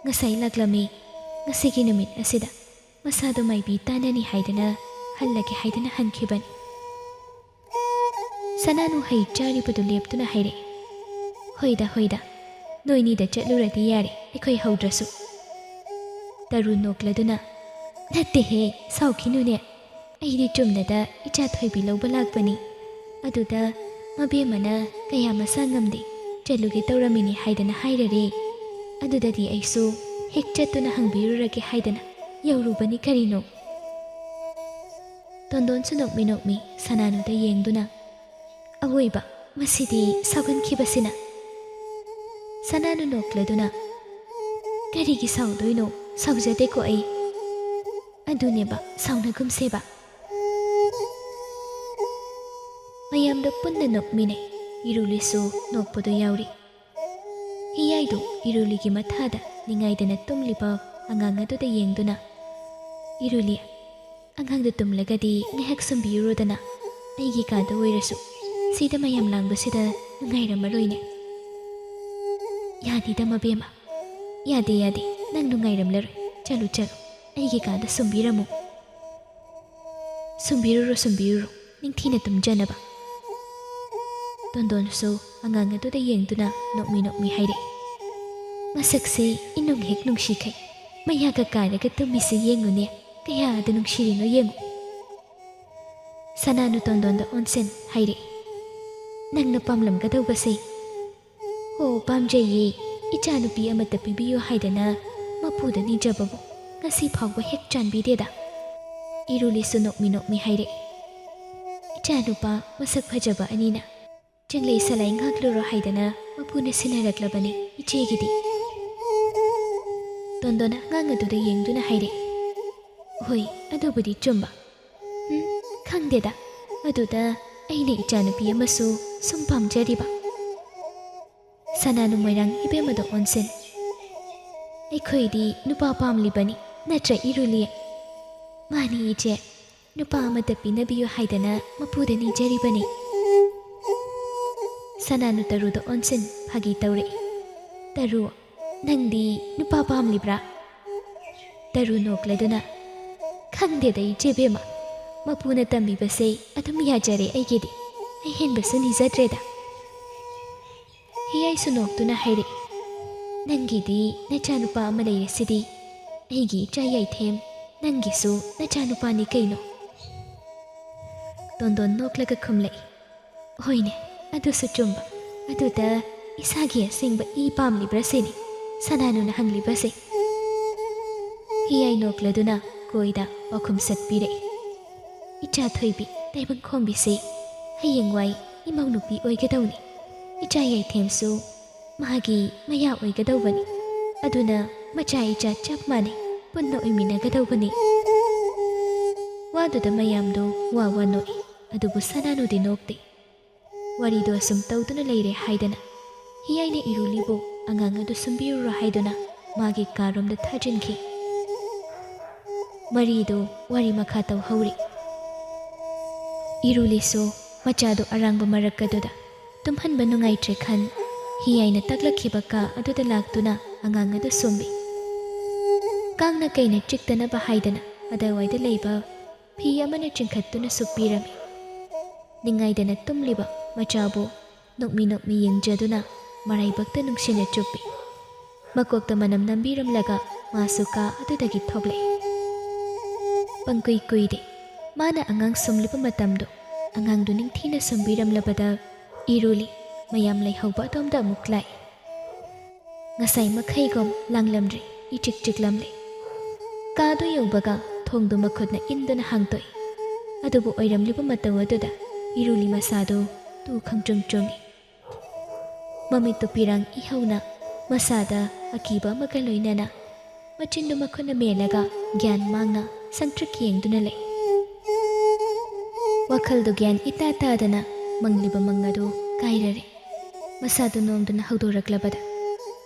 ꯉꯁꯥꯏ ꯂꯥꯛꯂꯝꯃꯤ ꯉꯁꯤꯒꯤ ꯅꯨꯃꯤꯠ ꯑꯁꯤꯗ ꯃꯁꯥꯗꯣ ꯃꯥꯏꯕꯤ ꯇꯥꯅꯅꯤ ꯍꯥꯏꯗꯅ ꯍꯜꯂꯒꯦ ꯍꯥꯏꯗꯅ ꯍꯟꯈꯤꯕꯅꯤ ꯁꯅꯥꯅꯨ ꯍꯩ ꯆꯥꯔꯤꯕꯗꯨ ꯂꯦꯞꯇꯨꯅ ꯍꯥꯏꯔꯛꯏ ꯍꯣꯏꯗ ꯅꯣꯏꯅꯤꯗ ꯆꯠꯂꯨꯔꯗꯤ ꯌꯥꯔꯦ ꯑꯩꯈꯣꯏ ꯍꯧꯗ꯭ꯔꯁꯨ ꯇꯔꯨ ꯅꯣꯛꯂꯗꯨꯅ ꯅꯠꯇꯦꯍꯦ ꯁꯥꯎꯈꯤꯅꯨꯅꯦ ꯑꯩꯗꯤ ꯆꯨꯝꯅꯗ ꯏꯆꯥ ꯊꯣꯏꯕꯤ ꯂꯧꯕ ꯂꯥꯛꯄꯅꯤ ꯑꯗꯨꯗ ꯃꯕꯦꯝꯃꯅ ꯀꯌꯥ ꯃꯁꯥ ꯉꯝꯗꯦ ꯆꯠꯂꯨꯒꯦ ꯇꯧꯔꯝꯃꯤꯅꯤ ꯍꯥꯏꯗꯅ ꯍꯥꯏꯔꯔꯦ ꯑꯗꯨꯗꯗꯤ ꯑꯩꯁꯨ ꯍꯦꯛ ꯆꯠꯇꯨꯅ ꯍꯪꯕꯤꯔꯨꯔꯒꯦ ꯍꯥꯏꯗꯅ ꯌꯧꯔꯨꯕꯅꯤ ꯀꯔꯤꯅꯣ ꯇꯣꯟꯗꯣꯟꯁꯨ ꯅꯣꯛꯃꯤ ꯁꯅꯥꯅꯨꯗ ꯌꯦꯡꯗꯨꯅ ꯑꯋꯣꯏꯕ ꯃꯁꯤꯗꯤ ꯁꯥꯎꯒꯟꯈꯤꯕꯁꯤꯅ ꯁꯅꯥꯅꯨ ꯅꯣꯛꯂꯗꯨꯅ ꯀꯔꯤꯒꯤ ꯁꯥꯎꯗꯣꯏꯅꯣ ꯁꯥꯎꯖꯗꯦꯀꯣ ꯑꯩ ꯑꯗꯨꯅꯦꯕ ꯁꯥꯎꯅꯒꯨꯝꯁꯦꯕ ꯃꯌꯥꯝꯗꯣ ꯄꯨꯟꯅ ꯅꯣꯛꯃꯤꯟꯅꯩ ꯏꯔꯨꯂꯤꯁꯨ ꯅꯣꯛꯄꯗꯣ ꯌꯥꯎꯔꯤ ꯍꯤꯌꯥꯏꯗꯨ ꯏꯔꯨꯂꯤꯒꯤ ꯃꯊꯥꯗ ꯅꯤꯡꯉꯥꯏꯗꯅ ꯇꯨꯝꯂꯤꯕ ꯑꯉꯥꯡ ꯑꯗꯨꯗ ꯌꯦꯡꯗꯨꯅ ꯏꯔꯨꯂꯤ ꯑꯉꯥꯡꯗꯨ ꯇꯨꯝꯂꯒꯗꯤ ꯉꯥꯏꯍꯥꯛ ꯁꯨꯝꯕꯤꯔꯨꯔꯣꯗꯅ ꯑꯩꯒꯤ ꯀꯥꯗ ꯑꯣꯏꯔꯁꯨ ꯁꯤꯗ ꯃꯌꯥꯝ ꯂꯥꯡꯕꯁꯤꯗ ꯅꯨꯡꯉꯥꯏꯔꯝꯃꯔꯣꯏꯅꯦ ꯌꯥꯗꯦꯗ ꯃꯕꯦꯝꯃ ꯌꯥꯗꯦ ꯅꯪ ꯅꯨꯡꯉꯥꯏꯔꯝꯂꯔꯣꯏ ꯆꯠꯂꯨ ꯑꯩꯒꯤ ꯀꯥꯗ ꯁꯨꯝꯕꯤꯔꯝꯃꯨ ꯁꯨꯝꯕꯤꯔꯨꯔꯣ ꯅꯤꯡꯊꯤꯅ ꯇꯨꯝꯖꯅꯕ ꯇꯣꯟꯗꯣꯟꯁꯨ ꯑꯉꯥꯡ ꯑꯗꯨꯗ ꯌꯦꯡꯗꯨꯅ ꯅꯣꯛꯃꯤ ꯍꯥꯏꯔꯛꯏ ꯃꯁꯛꯁꯦ ꯏꯅꯨꯡ ꯍꯦꯛ ꯅꯨꯡꯁꯤꯈꯩ ꯃꯌꯥꯒ ꯀꯥꯔꯒ ꯇꯨꯝꯃꯤꯁꯦ ꯌꯦꯡꯉꯨꯅꯦ ꯀꯌꯥꯗ ꯅꯨꯡꯁꯤꯔꯤꯅꯣ ꯌꯦꯡꯉꯨ ꯁꯅꯥꯅꯨ ꯇꯣꯟꯗꯣꯟꯗ ꯑꯣꯟꯁꯤꯟ ꯍꯥꯏꯔꯛꯏ ꯅꯪꯅ ꯄꯥꯝꯂꯝꯒꯗꯧꯕꯁꯦ ꯍꯣ ꯄꯥꯝꯖꯩꯌꯦ ꯏꯆꯥ ꯅꯨꯄꯤ ꯑꯃꯠꯇ ꯄꯤꯕꯤꯌꯨ ꯍꯥꯏꯗꯅ ꯃꯄꯨꯗ ꯅꯤꯖꯕꯕꯨ ꯉꯁꯤ ꯐꯥꯎꯕ ꯍꯦꯛ ꯆꯥꯟꯕꯤꯗꯦꯗ ꯏꯔꯨꯂꯤꯁꯨ ꯅꯣꯛꯃꯤ ꯍꯥꯏꯔꯛꯏ ꯏꯆꯥ ꯅꯨꯄꯥ ꯃꯁꯛ ꯐꯖꯕ ꯑꯅꯤꯅ ꯆꯪꯂꯩ ꯁꯂꯥꯏ ꯉꯥꯛꯂꯨꯔꯣ ꯍꯥꯏꯗꯅ ꯃꯄꯨꯅ ꯁꯤꯟꯅꯔꯛꯂꯕꯅꯤ ꯏꯆꯦꯒꯤꯗꯤ ꯇꯣꯟꯗꯣꯟ ꯑꯉꯥꯡ ꯑꯗꯨꯗ ꯌꯦꯡꯗꯨꯅ ꯍꯥꯏꯔꯛꯏ ꯍꯣꯏ ꯑꯗꯨꯕꯨꯗꯤ ꯆꯨꯝꯕ ꯈꯪꯗꯦꯗ ꯑꯗꯨꯗ ꯑꯩꯅ ꯏꯆꯥꯅꯨꯄꯤ ꯑꯃꯁꯨ ꯁꯨꯝ ꯄꯥꯝꯖꯔꯤꯕ ꯁꯅꯥꯅꯨ ꯃꯣꯏꯔꯥꯡ ꯏꯕꯦꯝꯃꯗ ꯑꯣꯟꯁꯤꯟ ꯑꯩꯈꯣꯏꯗꯤ ꯅꯨꯄꯥ ꯄꯥꯝꯂꯤꯕꯅꯤ ꯅꯠꯇ꯭ꯔ ꯏꯔꯨꯂꯤ ꯃꯥꯅꯤ ꯏꯆꯦ ꯅꯨꯄꯥ ꯑꯃꯠꯇ ꯄꯤꯅꯕꯤꯌꯨ ꯍꯥꯏꯗꯅ ꯃꯄꯨꯗ ꯅꯤꯖꯔꯤꯕꯅꯤ ꯁꯅꯥꯅꯨ ꯇꯔꯨꯗ ꯑꯣꯟꯁꯤꯟ ꯐꯥꯒꯤ ꯇꯧꯔꯛꯏ ꯇꯔꯨ ꯅꯪꯗꯤ ꯅꯨꯄꯥ ꯄꯥꯝꯂꯤꯕ꯭ꯔꯥ ꯇꯔꯨ ꯅꯣꯛꯂꯗꯨꯅ ꯈꯪꯗꯦꯗ ꯏꯆꯦꯕꯦꯝꯃ ꯃꯄꯨꯅ ꯇꯝꯕꯤꯕꯁꯦ ꯑꯗꯨꯝ ꯌꯥꯖꯔꯦ ꯑꯩꯒꯤꯗꯤ ꯑꯍꯦꯟꯕꯁꯨ ꯅꯤꯖꯗ꯭ꯔꯦꯗ ꯍꯤꯌꯥꯏꯁꯨ ꯅꯣꯛꯇꯨꯅ ꯍꯥꯏꯔꯛꯏ ꯅꯪꯒꯤꯗꯤ ꯅꯆꯥꯅꯨꯄꯥ ꯑꯃ ꯂꯩꯔꯤꯁꯤꯗꯤ ꯑꯩꯒꯤ ꯏꯆꯥ ꯌꯥꯏꯊꯦꯝ ꯅꯪꯒꯤꯁꯨ ꯅꯆꯥꯅꯨꯄꯥꯅꯤ ꯀꯩꯅꯣ ꯇꯣꯟꯗꯣꯟ ꯅꯣꯛꯂꯒ ꯈꯨꯝꯂꯛꯏ ꯍꯣꯏꯅꯦ ꯑꯗꯨꯁꯨ ꯆꯨꯝꯕ ꯑꯗꯨꯗ ꯏꯁꯥꯒꯤ ꯑꯁꯦꯡꯕ ꯏ ꯄꯥꯝꯂꯤꯕ꯭ꯔꯥ ꯁꯤꯅꯤ ꯁꯅꯥꯅꯨꯅ ꯍꯪꯂꯤꯕꯁꯦ ꯍꯤꯌꯥꯏ ꯅꯣꯛꯂꯗꯨꯅ ꯀꯣꯏꯗ ꯄꯥꯎꯈꯨꯝ ꯁꯠꯄꯤꯔꯛꯏ ꯏꯆꯥ ꯊꯣꯏꯕꯤ ꯇꯥꯏꯕꯪꯈꯣꯝꯕꯤꯁꯦ ꯍꯌꯦꯡꯋꯥꯏ ꯏꯃꯧ ꯅꯨꯄꯤ ꯑꯣꯏꯒꯗꯧꯅꯤ ꯏꯆꯥ ꯌꯥꯏꯊꯦꯝꯁꯨ ꯃꯥꯒꯤ ꯃꯌꯥ ꯑꯣꯏꯒꯗꯧꯕꯅꯤ ꯑꯗꯨꯅ ꯃꯆꯥ ꯏꯆꯥ ꯆꯞ ꯃꯥꯟꯅꯩ ꯄꯨꯟꯅ ꯑꯣꯏꯃꯤꯟꯅꯒꯗꯧꯕꯅꯤ ꯋꯥꯗꯨꯗ ꯃꯌꯥꯝꯗꯣ ꯋꯥ ꯅꯣꯛꯏ ꯑꯗꯨꯕꯨ ꯁꯅꯥꯅꯨꯗꯤ ꯅꯣꯛꯇꯦ ꯋꯥꯔꯤꯗꯣ ꯑꯁꯨꯝ ꯇꯧꯗꯨꯅ ꯂꯩꯔꯦ ꯍꯥꯏꯗꯅ ꯍꯤꯌꯥꯏꯅ ꯏꯔꯨꯂꯤꯕꯨ ꯑꯉꯥꯡ ꯑꯗꯨ ꯁꯨꯝꯕꯤꯔꯨꯔꯣ ꯍꯥꯏꯗꯨꯅ ꯃꯥꯒꯤ ꯀꯥꯔꯣꯝꯗ ꯊꯥꯖꯤꯟꯈꯤ ꯃꯔꯤꯗꯣ ꯋꯥꯔꯤ ꯃꯈꯥ ꯇꯧꯍꯧꯔꯤ ꯏꯔꯨꯂꯤꯁꯨ ꯃꯆꯥꯗꯣ ꯑꯔꯥꯡꯕ ꯃꯔꯛꯀꯗꯨꯗ ꯇꯨꯝꯍꯟꯕ ꯅꯨꯡꯉꯥꯏꯇ꯭ꯔꯦ ꯈꯟ ꯍꯤꯌꯥꯏꯅ ꯇꯛꯂꯛꯈꯤꯕ ꯀꯥ ꯑꯗꯨꯗ ꯂꯥꯛꯇꯨꯅ ꯑꯉꯥꯡ ꯑꯗꯨ ꯁꯨꯝꯕꯤ ꯀꯥꯡꯅ ꯀꯩꯅ ꯆꯤꯛꯇꯅꯕ ꯍꯥꯏꯗꯅ ꯑꯗꯨꯋꯥꯏꯗ ꯂꯩꯕ ꯐꯤ ꯑꯃꯅ ꯆꯤꯡꯈꯠꯇꯨꯅ ꯁꯨꯞꯄꯤꯔꯝꯃꯤ ꯅꯤꯡꯉꯥꯏꯗꯅ ꯇꯨꯝꯂꯤꯕ ꯃꯆꯥꯕꯨ ꯅꯣꯛꯃꯤ ꯌꯦꯡꯖꯗꯨꯅ ꯃꯔꯥꯏꯕꯛꯇ ꯅꯨꯡꯁꯤꯅ ꯆꯨꯞꯄꯤ ꯃꯀꯣꯛꯇ ꯃꯅꯝ ꯅꯝꯕꯤꯔꯝꯂꯒ ꯃꯥꯁꯨ ꯀꯥ ꯑꯗꯨꯗꯒꯤ ꯊꯣꯛꯂꯛꯏ ꯄꯪꯀꯨꯏ ꯀꯨꯏꯗꯦ ꯃꯥꯅ ꯑꯉꯥꯡ ꯁꯨꯝꯂꯤꯕ ꯃꯇꯝꯗꯣ ꯑꯉꯥꯡꯗꯨ ꯅꯤꯡꯊꯤꯅ ꯁꯨꯝꯕꯤꯔꯝꯂꯕꯗ ꯏꯔꯨꯂꯤ ꯃꯌꯥꯝ ꯂꯩꯍꯧꯕ ꯑꯗꯣꯝꯗ ꯑꯃꯨꯛ ꯂꯥꯛꯏ ꯉꯁꯥꯏ ꯃꯈꯩꯒꯨꯝ ꯂꯥꯡꯂꯝꯗ꯭ꯔꯤ ꯏꯆꯤꯛ ꯆꯤꯛꯂꯝꯂꯦ ꯀꯥꯗꯨ ꯌꯧꯕꯒ ꯊꯣꯡꯗꯨ ꯃꯈꯨꯠꯅ ꯏꯟꯗꯨꯅ ꯍꯥꯡꯇꯣꯛꯏ ꯑꯗꯨꯕꯨ ꯑꯣꯏꯔꯝꯂꯤꯕ ꯃꯇꯧ ꯑꯗꯨꯗ ꯏꯔꯨꯂꯤ ꯃꯁꯥꯗꯣ ꯇꯨ ꯈꯪꯆꯨꯡ ꯆꯨꯡꯉꯤ ꯃꯃꯤꯠꯇꯨ ꯄꯤꯔꯥꯡ ꯏꯍꯧꯅ ꯃꯁꯥꯗ ꯑꯀꯤꯕ ꯑꯃꯒ ꯂꯣꯏꯅꯅ ꯃꯆꯤꯟꯗꯨ ꯃꯈꯨꯠꯅ ꯃꯦꯜꯂꯒ ꯒ꯭ꯌꯥꯟ ꯃꯥꯡꯅ ꯁꯪꯇ꯭ꯔꯤꯛ ꯌꯦꯡꯗꯨꯅ ꯂꯩ ꯋꯥꯈꯜꯗꯨ ꯒ꯭ꯌꯥꯟ ꯏꯇꯥ ꯇꯥꯗꯅ ꯃꯪꯂꯤꯕ ꯃꯪ ꯑꯗꯨ ꯀꯥꯏꯔꯔꯦ ꯃꯁꯥꯗꯨ ꯅꯣꯝꯗꯨꯅ ꯍꯧꯗꯣꯔꯛꯂꯕꯗ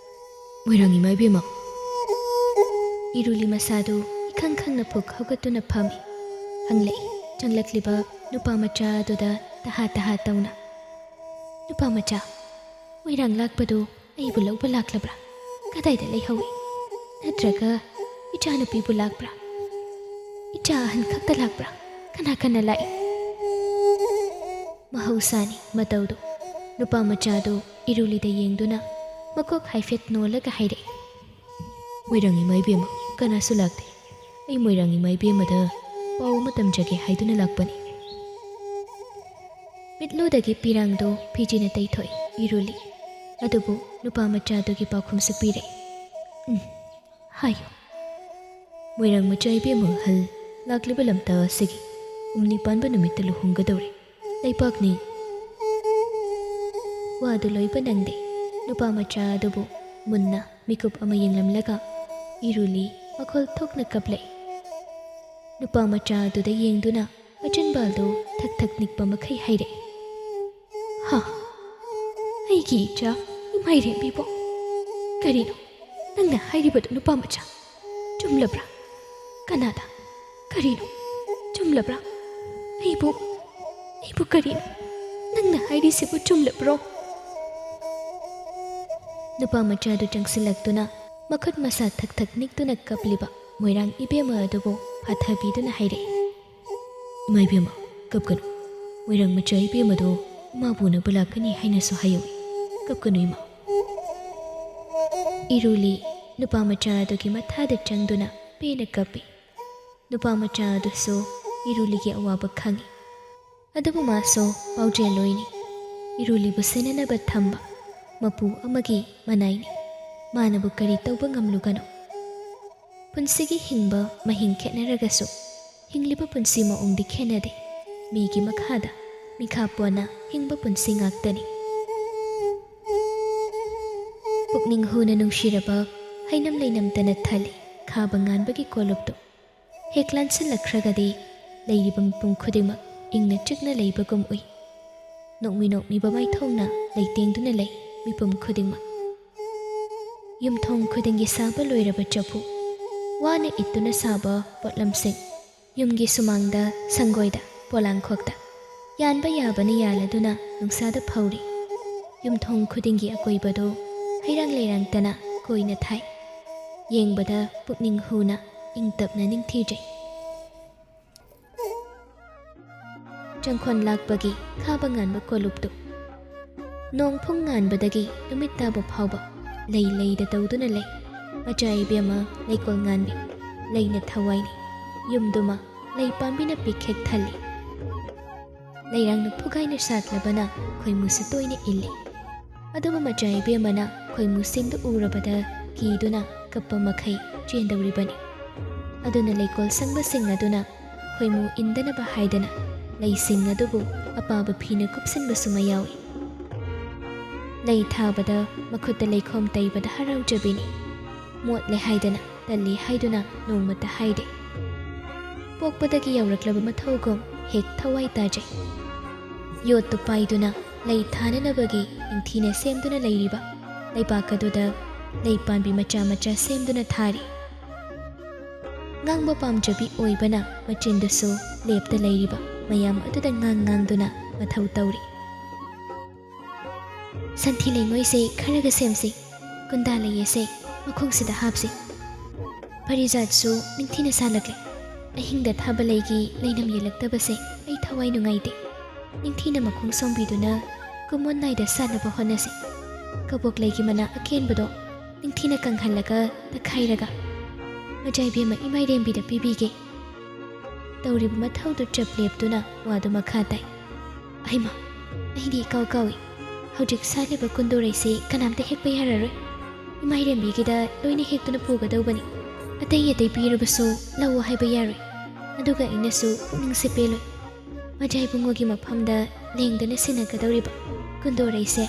ꯃꯣꯏꯔꯥꯡ ꯏꯃꯥ ꯏꯕꯦꯝꯃ ꯏꯔꯨꯂꯤ ꯃꯁꯥꯗꯨ 이캉 캉나 푹 ꯍꯧꯒꯠꯇꯨꯅ ꯐꯝꯃꯤ ꯍꯪꯂꯛꯏ ꯆꯪꯂꯛꯂꯤꯕ ꯅꯨꯄꯥ ꯃꯆꯥ ꯑꯗꯨꯗ ꯇꯍꯥ ꯇꯍꯥ ꯇꯧꯅ ꯅꯨꯄꯥ ꯃꯆꯥ ꯃꯣꯏꯔꯥꯡ ꯂꯥꯛꯄꯗꯨ ꯑꯩꯕꯨ ꯂꯧꯕ ꯂꯥꯛꯂꯕ꯭ꯔꯥ ꯀꯗꯥꯏꯗ ꯂꯩꯍꯧꯏ ꯅꯠꯇ꯭ꯔꯒ ꯏꯆꯥꯅꯨꯄꯤꯕꯨ ꯂꯥꯛꯄ꯭ꯔꯥ ꯏꯆꯥ ꯑꯍꯟ ꯈꯛꯇ ꯂꯥꯛꯄ꯭ꯔꯥ ꯀꯅꯥ ꯀꯅꯥ ꯂꯥꯛꯏ ꯃꯍꯧꯁꯥꯅꯤ ꯃꯇꯧꯗꯨ ꯅꯨꯄꯥ ꯃꯆꯥꯗꯨ ꯏꯔꯨꯂꯤꯗ ꯌꯦꯡꯗꯨꯅ ꯃꯀꯣꯛ ꯍꯥꯏꯐꯦꯠ ꯅꯣꯜꯂꯒ ꯍꯥꯏꯔꯛꯏ ꯃꯣꯏꯔꯥꯡ ꯏꯃꯥ ꯏꯕꯦꯝꯃ ꯀꯅꯥꯁꯨ ꯂꯥꯛꯇꯦ ꯑꯩ ꯃꯣꯏꯔꯥꯡ ꯏꯃꯥ ꯏꯕꯦꯝꯃꯗ ꯄꯥꯎ ꯑꯃ ꯇꯝꯖꯒꯦ ꯍꯥꯏꯗꯨꯅ ꯂꯥꯛꯄꯅꯤ ꯃꯤꯠꯂꯨꯗꯒꯤ ꯄꯤꯔꯥꯡꯗꯣ ꯐꯤꯖꯤꯅ ꯇꯩꯊꯣꯛꯏ ꯏꯔꯨꯂꯤ ꯑꯗꯨꯕꯨ ꯅꯨꯄꯥ ꯃꯆꯥꯗꯨꯒꯤ ꯄꯥꯎꯈꯨꯝꯁꯨ ꯄꯤꯔꯛꯏ ꯍꯥꯏꯌꯨ ꯃꯣꯏꯔꯥꯡ ꯃꯆꯥ ꯏꯕꯦꯝꯃ ꯑꯍꯜ ꯂꯥꯛꯂꯤꯕ ꯂꯝꯇꯥ ꯑꯁꯤꯒꯤ ꯍꯨꯝꯅꯤ ꯄꯥꯟꯕ ꯅꯨꯃꯤꯠꯇ ꯂꯨꯍꯣꯡꯒꯗꯧꯔꯦ ꯂꯩꯄꯥꯛꯅꯤ ꯋꯥꯗꯨ ꯂꯣꯏꯕ ꯅꯪꯗꯦ ꯅꯨꯄꯥ ꯃꯆꯥ ꯑꯗꯨꯕꯨ ꯃꯨꯟꯅ ꯃꯤꯀꯨꯞ ꯑꯃ ꯌꯦꯡꯂꯝꯂꯒ ꯏꯔꯨꯂꯤ ꯃꯈꯣꯜ ꯊꯣꯛꯅ ꯀꯞꯂꯛꯏ ꯅꯨꯄꯥ ꯃꯆꯥ ꯑꯗꯨꯗ ꯌꯦꯡꯗꯨꯅ ꯑꯆꯤꯟꯕꯥꯜꯗꯨ ꯊꯛ ꯊꯛ ꯅꯤꯛꯄ ꯃꯈꯩ ꯍꯥꯏꯔꯛꯏ ꯍꯥ ꯑꯩꯒꯤ ꯏꯆꯥ ꯏꯃꯥꯏꯔꯦꯝꯕꯤꯕꯣ ꯀꯔꯤꯅꯣ ꯅꯪꯅ ꯍꯥꯏꯔꯤꯕꯗꯨ ꯅꯨꯄꯥ ꯃꯆꯥ ꯆꯨꯝꯂꯕ꯭ꯔꯥ ꯀꯅꯥꯗ ꯀꯔꯤꯅꯣ ꯆꯨꯝꯂꯕ꯭ꯔꯥ ꯑꯩꯕꯨ ꯀꯔꯤꯅꯣ ꯅꯪꯅ ꯍꯥꯏꯔꯤꯁꯤꯕꯨ ꯆꯨꯝꯂꯕ꯭ꯔꯣ ꯅꯨꯄꯥ ꯃꯆꯥꯗꯨ ꯆꯪꯁꯤꯜꯂꯛꯇꯨꯅ ꯃꯈꯨꯠ ꯃꯁꯥ ꯊꯛ ꯊꯛ ꯅꯤꯛꯇꯨꯅ ꯀꯞꯂꯤꯕ ꯃꯣꯏꯔꯥꯡ ꯏꯕꯦꯝꯃ ꯑꯗꯨꯕꯨ ꯐꯥꯊꯕꯤꯗꯨꯅ ꯍꯥꯏꯔꯛꯏ ꯏꯃꯥ ꯏꯕꯦꯝꯃ ꯀꯞꯀꯅꯨ ꯃꯣꯏꯔꯥꯡ ꯃꯆꯥ ꯏꯕꯦꯝꯃꯗꯣ ꯏꯃꯥꯕꯨ ꯎꯅꯕ ꯂꯥꯛꯀꯅꯤ ꯍꯥꯏꯅꯁꯨ ꯍꯥꯏꯌꯧꯏ ꯀꯞꯀꯅꯨ ꯏꯃꯥ ꯏꯔꯨꯂꯤ ꯅꯨꯄꯥ ꯃꯆꯥ ꯑꯗꯨꯒꯤ ꯃꯊꯥꯗ ꯆꯪꯗꯨꯅ ꯄꯦꯅ ꯀꯞꯄꯤ ꯅꯨꯄಾ ꯃꯆꯥ ꯑꯗꯨꯁꯨ ꯏꯔꯨꯂꯤꯒꯤ ꯑꯋꯥꯕ ꯈꯪꯏ ꯑꯗꯨꯕꯨ ꯃꯥꯁꯨ ꯄꯥꯎꯖꯦꯜꯂꯣꯏꯅꯤ ꯏꯔꯨꯂꯤꯕꯨ ꯁꯦꯟꯅꯅꯕ ꯊꯝꯕ ꯃꯄꯨ ꯑꯃꯒꯤ ꯃꯅꯥꯏꯅꯤ ꯃꯥꯅꯕꯨ ꯀꯔꯤ ꯇꯧꯕ ꯉꯝꯂꯨꯒꯅꯣ ꯄꯨꯟꯁꯤꯒꯤ ꯍꯤꯡꯕ ꯃꯍꯤꯡ ꯈꯦꯠꯅꯔꯒꯁꯨ ꯍꯤꯡꯂꯤꯕ ꯄꯨꯟꯁꯤ ꯃꯑꯣꯡꯗꯤ ꯈꯦꯠꯅꯗꯦ ꯃꯤꯒꯤ ꯃꯈꯥꯗ ꯃꯤꯈꯥ ꯄꯣꯟꯅ ꯍꯤꯡꯕ ꯄꯨꯟꯁꯤ ꯉꯥꯛꯇꯅꯤ ꯄꯨꯛꯅꯤꯡ ꯍꯨꯅ ꯅꯨꯡꯁꯤꯔꯕ ꯍꯩꯅꯝ ꯂꯩꯅꯝꯇꯅ ꯊꯜꯂꯤ ꯈꯥꯕ ꯉꯥꯟꯕꯒꯤ ꯀꯣꯂꯨꯞꯇꯨ ꯍꯦꯛ ꯂꯥꯟꯁꯤꯜꯂꯛꯈ꯭ꯔꯒꯗꯤ ꯂꯩꯔꯤꯕ ꯃꯤꯄꯨꯝ ꯈꯨꯗꯤꯡꯃꯛ ꯏꯪꯅ ꯆꯤꯛꯅ ꯂꯩꯕꯒꯨꯝ ꯎꯏ ꯅꯣꯛꯃꯤ ꯅꯣꯛꯃꯤꯕ ꯃꯥꯏꯊꯣꯡꯅ ꯂꯩꯇꯦꯡꯗꯨꯅ ꯂꯩ ꯃꯤꯄꯨꯝ ꯈꯨꯗꯤꯡꯃꯛ ꯌꯨꯝꯊꯣꯡ ꯈꯨꯗꯤꯡꯒꯤ ꯁꯥꯕ ꯂꯣꯏꯔꯕ ꯆꯐꯨ ꯋꯥꯅ ꯏꯠꯇꯨꯅ ꯁꯥꯕ ꯄꯣꯠꯂꯝꯁꯤꯡ ꯌꯨꯝꯒꯤ ꯁꯨꯃꯥꯡꯗ ꯁꯪꯒꯣꯏꯗ ꯄꯣꯂꯥꯡꯈꯣꯛꯇ ꯌꯥꯟꯕ ꯌꯥꯕꯅ ꯌꯥꯜꯂꯗꯨꯅ ꯅꯨꯡꯁꯥꯗ ꯐꯧꯔꯤ ꯌꯨꯝꯊꯣꯡ ꯈꯨꯗꯤꯡꯒꯤ ꯑꯀꯣꯏꯕꯗꯣ ꯍꯩꯔꯥꯡ ꯂꯩꯔꯥꯡꯇꯅ ꯀꯣꯏꯅ ꯊꯥꯏ ꯌꯦꯡꯕꯗ ꯄꯨꯛꯅꯤꯡ ꯍꯨꯅ ꯏꯪ ꯇꯞꯅ ꯅꯤꯡꯊꯤꯖꯩ ꯆꯪꯈꯣꯟ ꯂꯥꯛꯄꯒꯤ ꯈꯥꯕ ꯉꯥꯟꯕ ꯀꯣꯂꯨꯞꯇꯨ ꯅꯣꯡ ꯐꯨꯡ ꯉꯥꯟꯕꯗꯒꯤ ꯅꯨꯃꯤꯠ ꯇꯥꯕ ꯐꯥꯎꯕ ꯂꯩ ꯂꯩꯗ ꯇꯧꯗꯨꯅ ꯂꯩ ꯃꯆꯥ ꯏꯕꯦꯝꯃ ꯂꯩꯀꯣꯜ ꯉꯥꯟꯕꯤ ꯂꯩꯅ ꯊꯋꯥꯏꯅꯤ ꯌꯨꯝꯗꯨꯃ ꯂꯩ ꯄꯥꯝꯕꯤꯅ ꯄꯤꯛꯈꯦꯛ ꯊꯜꯂꯤ ꯂꯩꯔꯥꯡꯅ ꯐꯨꯒꯥꯏꯅ ꯁꯥꯠꯂꯕꯅ ꯈꯣꯏꯃꯨꯁꯨ ꯇꯣꯏꯅ ꯏꯜꯂꯤ ꯑꯗꯨꯕꯨ ꯃꯆꯥ ꯏꯕꯦꯝꯃꯅ ꯈꯣꯏꯃꯨꯁꯤꯡꯗꯨ ꯎꯔꯕꯗ ꯀꯤꯗꯨꯅ ꯀꯞꯄ ꯃꯈꯩ ꯆꯦꯟꯗꯧꯔꯤꯕꯅꯤ ꯑꯗꯨꯅ ꯂꯩꯀꯣꯜ ꯁꯪꯕꯁꯤꯡ ꯑꯗꯨꯅ ꯈꯣꯏꯃꯨ ꯏꯟꯗꯅꯕ ꯍꯥꯏꯗꯅ ꯂꯩꯁꯤꯡ ꯑꯗꯨꯕꯨ ꯑꯄꯥꯕ ꯐꯤꯅ ꯀꯨꯞꯁꯤꯟꯕꯁꯨ ꯃꯌꯥꯎꯏ ꯂꯩ ꯊꯥꯕꯗ ꯃꯈꯨꯠꯇ ꯂꯩꯈꯣꯝ ꯇꯩꯕꯗ ꯍꯔꯥꯎꯖꯕꯤꯅꯤ ꯃꯣꯠꯂꯦ ꯍꯥꯏꯗꯅ ꯇꯜꯂꯤ ꯍꯥꯏꯗꯨꯅ ꯅꯣꯡꯃꯇ ꯍꯥꯏꯗꯦ ꯄꯣꯛꯄꯗꯒꯤ ꯌꯧꯔꯛꯂꯕ ꯃꯊꯧꯒꯨꯝ ꯍꯦꯛ ꯊꯋꯥꯏ ꯇꯥꯖꯩ ꯌꯣꯠꯇꯨ ꯄꯥꯏꯗꯨꯅ ꯂꯩ ꯊꯥꯅꯅꯕꯒꯤ ꯅꯤꯡꯊꯤꯅ ꯁꯦꯝꯗꯨꯅ ꯂꯩꯔꯤꯕ ꯂꯩꯕꯥꯛ ꯑꯗꯨꯗ ꯂꯩ ꯄꯥꯟꯕꯤ ꯃꯆꯥ ꯃꯆꯥ ꯁꯦꯝꯗꯨꯅ ꯊꯥꯔꯤ ꯉꯥꯡꯕ ꯄꯥꯝꯖꯕꯤ ꯑꯣꯏꯕꯅ ꯃꯆꯤꯟꯗꯨꯁꯨ ꯂꯦꯞꯇ ꯂꯩꯔꯤꯕ ꯃꯌꯥꯝ ꯑꯗꯨꯗ ꯉꯥꯡꯗꯨꯅ ꯃꯊꯧ ꯇꯧꯔꯤ ꯁꯟꯊꯤ ꯂꯩꯉꯣꯏꯁꯦ ꯈꯔꯒ ꯁꯦꯝꯁꯤ ꯀꯨꯟꯗꯥ ꯂꯩꯌꯦꯁꯦ ꯃꯈꯣꯡꯁꯤꯗ ꯍꯥꯞꯁꯤ ꯄꯔꯤꯖꯥꯠꯁꯨ ꯅꯤꯡꯊꯤꯅ ꯁꯥꯠꯂꯛꯂꯦ ꯑꯍꯤꯡꯗ ꯊꯥꯕ ꯂꯩꯒꯤ ꯂꯩꯅꯝ ꯌꯦꯜꯂꯛꯇꯕꯁꯦ ꯑꯩ ꯊꯋꯥꯏ ꯅꯨꯡꯉꯥꯏꯇꯦ ꯅꯤꯡꯊꯤꯅ ꯃꯈꯣꯡ ꯁꯣꯝꯕꯤꯗꯨꯅ ꯀꯨꯝꯑꯣꯟ ꯅꯥꯏꯗ ꯁꯥꯠꯅꯕ ꯍꯣꯠꯅꯁꯤ ꯀꯕꯣꯛ ꯂꯩꯒꯤ ꯃꯅꯥ ꯑꯀꯦꯟꯕꯗꯣ ꯅꯤꯡꯊꯤꯅ ꯀꯪꯍꯜꯂꯒ ꯇꯛꯈꯥꯏꯔꯒ ꯃꯆꯥ ꯏꯕꯦꯝꯃ ꯏꯃꯥꯏꯔꯦꯝꯕꯤꯗ ꯄꯤꯕꯤꯒꯦ ꯇꯧꯔꯤꯕ ꯃꯊꯧꯗꯨ ꯆꯞ ꯂꯦꯞꯇꯨꯅ ꯋꯥꯗꯨ ꯃꯈꯥ ꯇꯥꯏ ꯑꯩꯃ ꯑꯩꯗꯤ ꯏꯀꯥꯎ ꯀꯥꯎꯏ ꯍꯧꯖꯤꯛ ꯁꯥꯠꯂꯤꯕ ꯀꯨꯟꯗꯣꯔꯩꯁꯤ ꯀꯅꯥꯝꯇ ꯍꯦꯛꯄ ꯌꯥꯔꯔꯣꯏ ꯏꯃꯥꯏꯔꯦꯝꯕꯤꯒꯤꯗ ꯂꯣꯏꯅ ꯍꯦꯛꯇꯨꯅ ꯄꯨꯒꯗꯧꯕꯅꯤ ꯑꯇꯩ ꯑꯇꯩ ꯄꯤꯔꯕꯁꯨ ꯂꯧꯑꯣ ꯍꯥꯏꯕ ꯌꯥꯔꯣꯏ ꯑꯗꯨꯒ ꯑꯩꯅꯁꯨ ꯄꯨꯛꯅꯤꯡꯁꯦ ꯄꯦꯜꯂꯣꯏ ꯃꯖꯥꯏ ꯏꯕꯨꯡꯉꯣꯒꯤ ꯃꯐꯝꯗ ꯂꯦꯡꯗꯅ ꯁꯤꯟꯅꯒꯗꯧꯔꯤꯕ ꯀꯨꯟꯗꯣꯔꯩꯁꯦ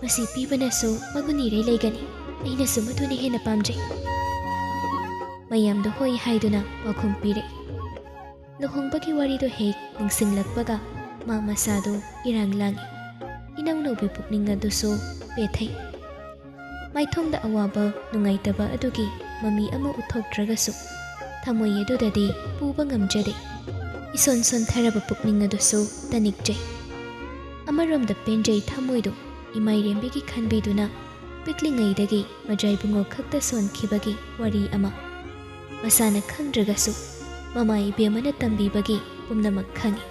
ꯃꯁꯤ ꯄꯤꯕꯅꯁꯨ ꯃꯒꯨꯟ ꯏꯔꯩ ꯂꯩꯒꯅꯤ, ꯑꯩꯅꯁꯨ ꯃꯗꯨꯅ ꯍꯦꯟꯅ ꯄꯥꯝꯖꯩ꯫ ꯃꯌꯥꯝꯗꯣ ꯍꯣꯏ ꯍꯥꯏꯗꯨꯅ ꯄꯥꯎꯈꯨꯝ ꯄꯤꯔꯛꯏ꯫ ꯂꯨꯍꯣꯡꯕꯒꯤ ꯋꯥꯔꯤꯗꯣ ꯍꯦꯛ ꯅꯤꯡꯁꯤꯡꯂꯛꯄꯒ ꯃꯥ ꯃꯁꯥꯗꯣ ꯏꯔꯥꯡ ꯂꯥꯡꯏ, ꯏꯅꯧ ꯅꯧꯕꯤ ꯄꯨꯛꯅꯤꯡ ꯑꯗꯨꯁꯨ ꯄꯦꯊꯩ꯫ ꯃꯥꯏꯊꯣꯡꯗ ꯑꯋꯥꯕ ꯅꯨꯡꯉꯥꯏꯇꯕ ꯑꯗꯨꯒꯤ ꯃꯃꯤ ꯑꯃ ꯎꯠꯊꯣꯛꯇ꯭ꯔꯒꯁꯨ ꯊꯃꯣꯏ ꯑꯗꯨꯗꯗꯤ ꯄꯨꯕ ꯉꯝꯖꯗꯦ꯫ ꯏꯁꯣꯟ ꯁꯣꯟꯊꯔꯕ ꯄꯨꯛꯅꯤꯡ ꯑꯗꯨꯁꯨ ꯇꯅꯤꯛꯆꯩ꯫ ꯑꯃꯔꯣꯝꯗ ꯄꯦꯟꯖꯩ ꯊꯃꯣꯏꯗꯣ ꯏꯃꯥꯏꯔꯦꯝꯕꯤꯒꯤ ꯈꯟꯕꯤꯗꯨꯅ ꯄꯤꯛꯂꯤꯉꯩꯗꯒꯤ ꯃꯖꯥꯏꯕꯨꯡꯉꯣ ꯈꯛꯇ ꯁꯣꯟꯈꯤꯕꯒꯤ ꯋꯥꯔꯤ ꯑꯃ ꯃꯁꯥꯅ ꯈꯪꯗ꯭ꯔꯒꯁꯨ ꯃꯃꯥ ꯏꯕꯦꯝꯃꯅ ꯇꯝꯕꯤꯕꯒꯤ ꯄꯨꯝꯅꯃꯛ ꯈꯪꯏ꯫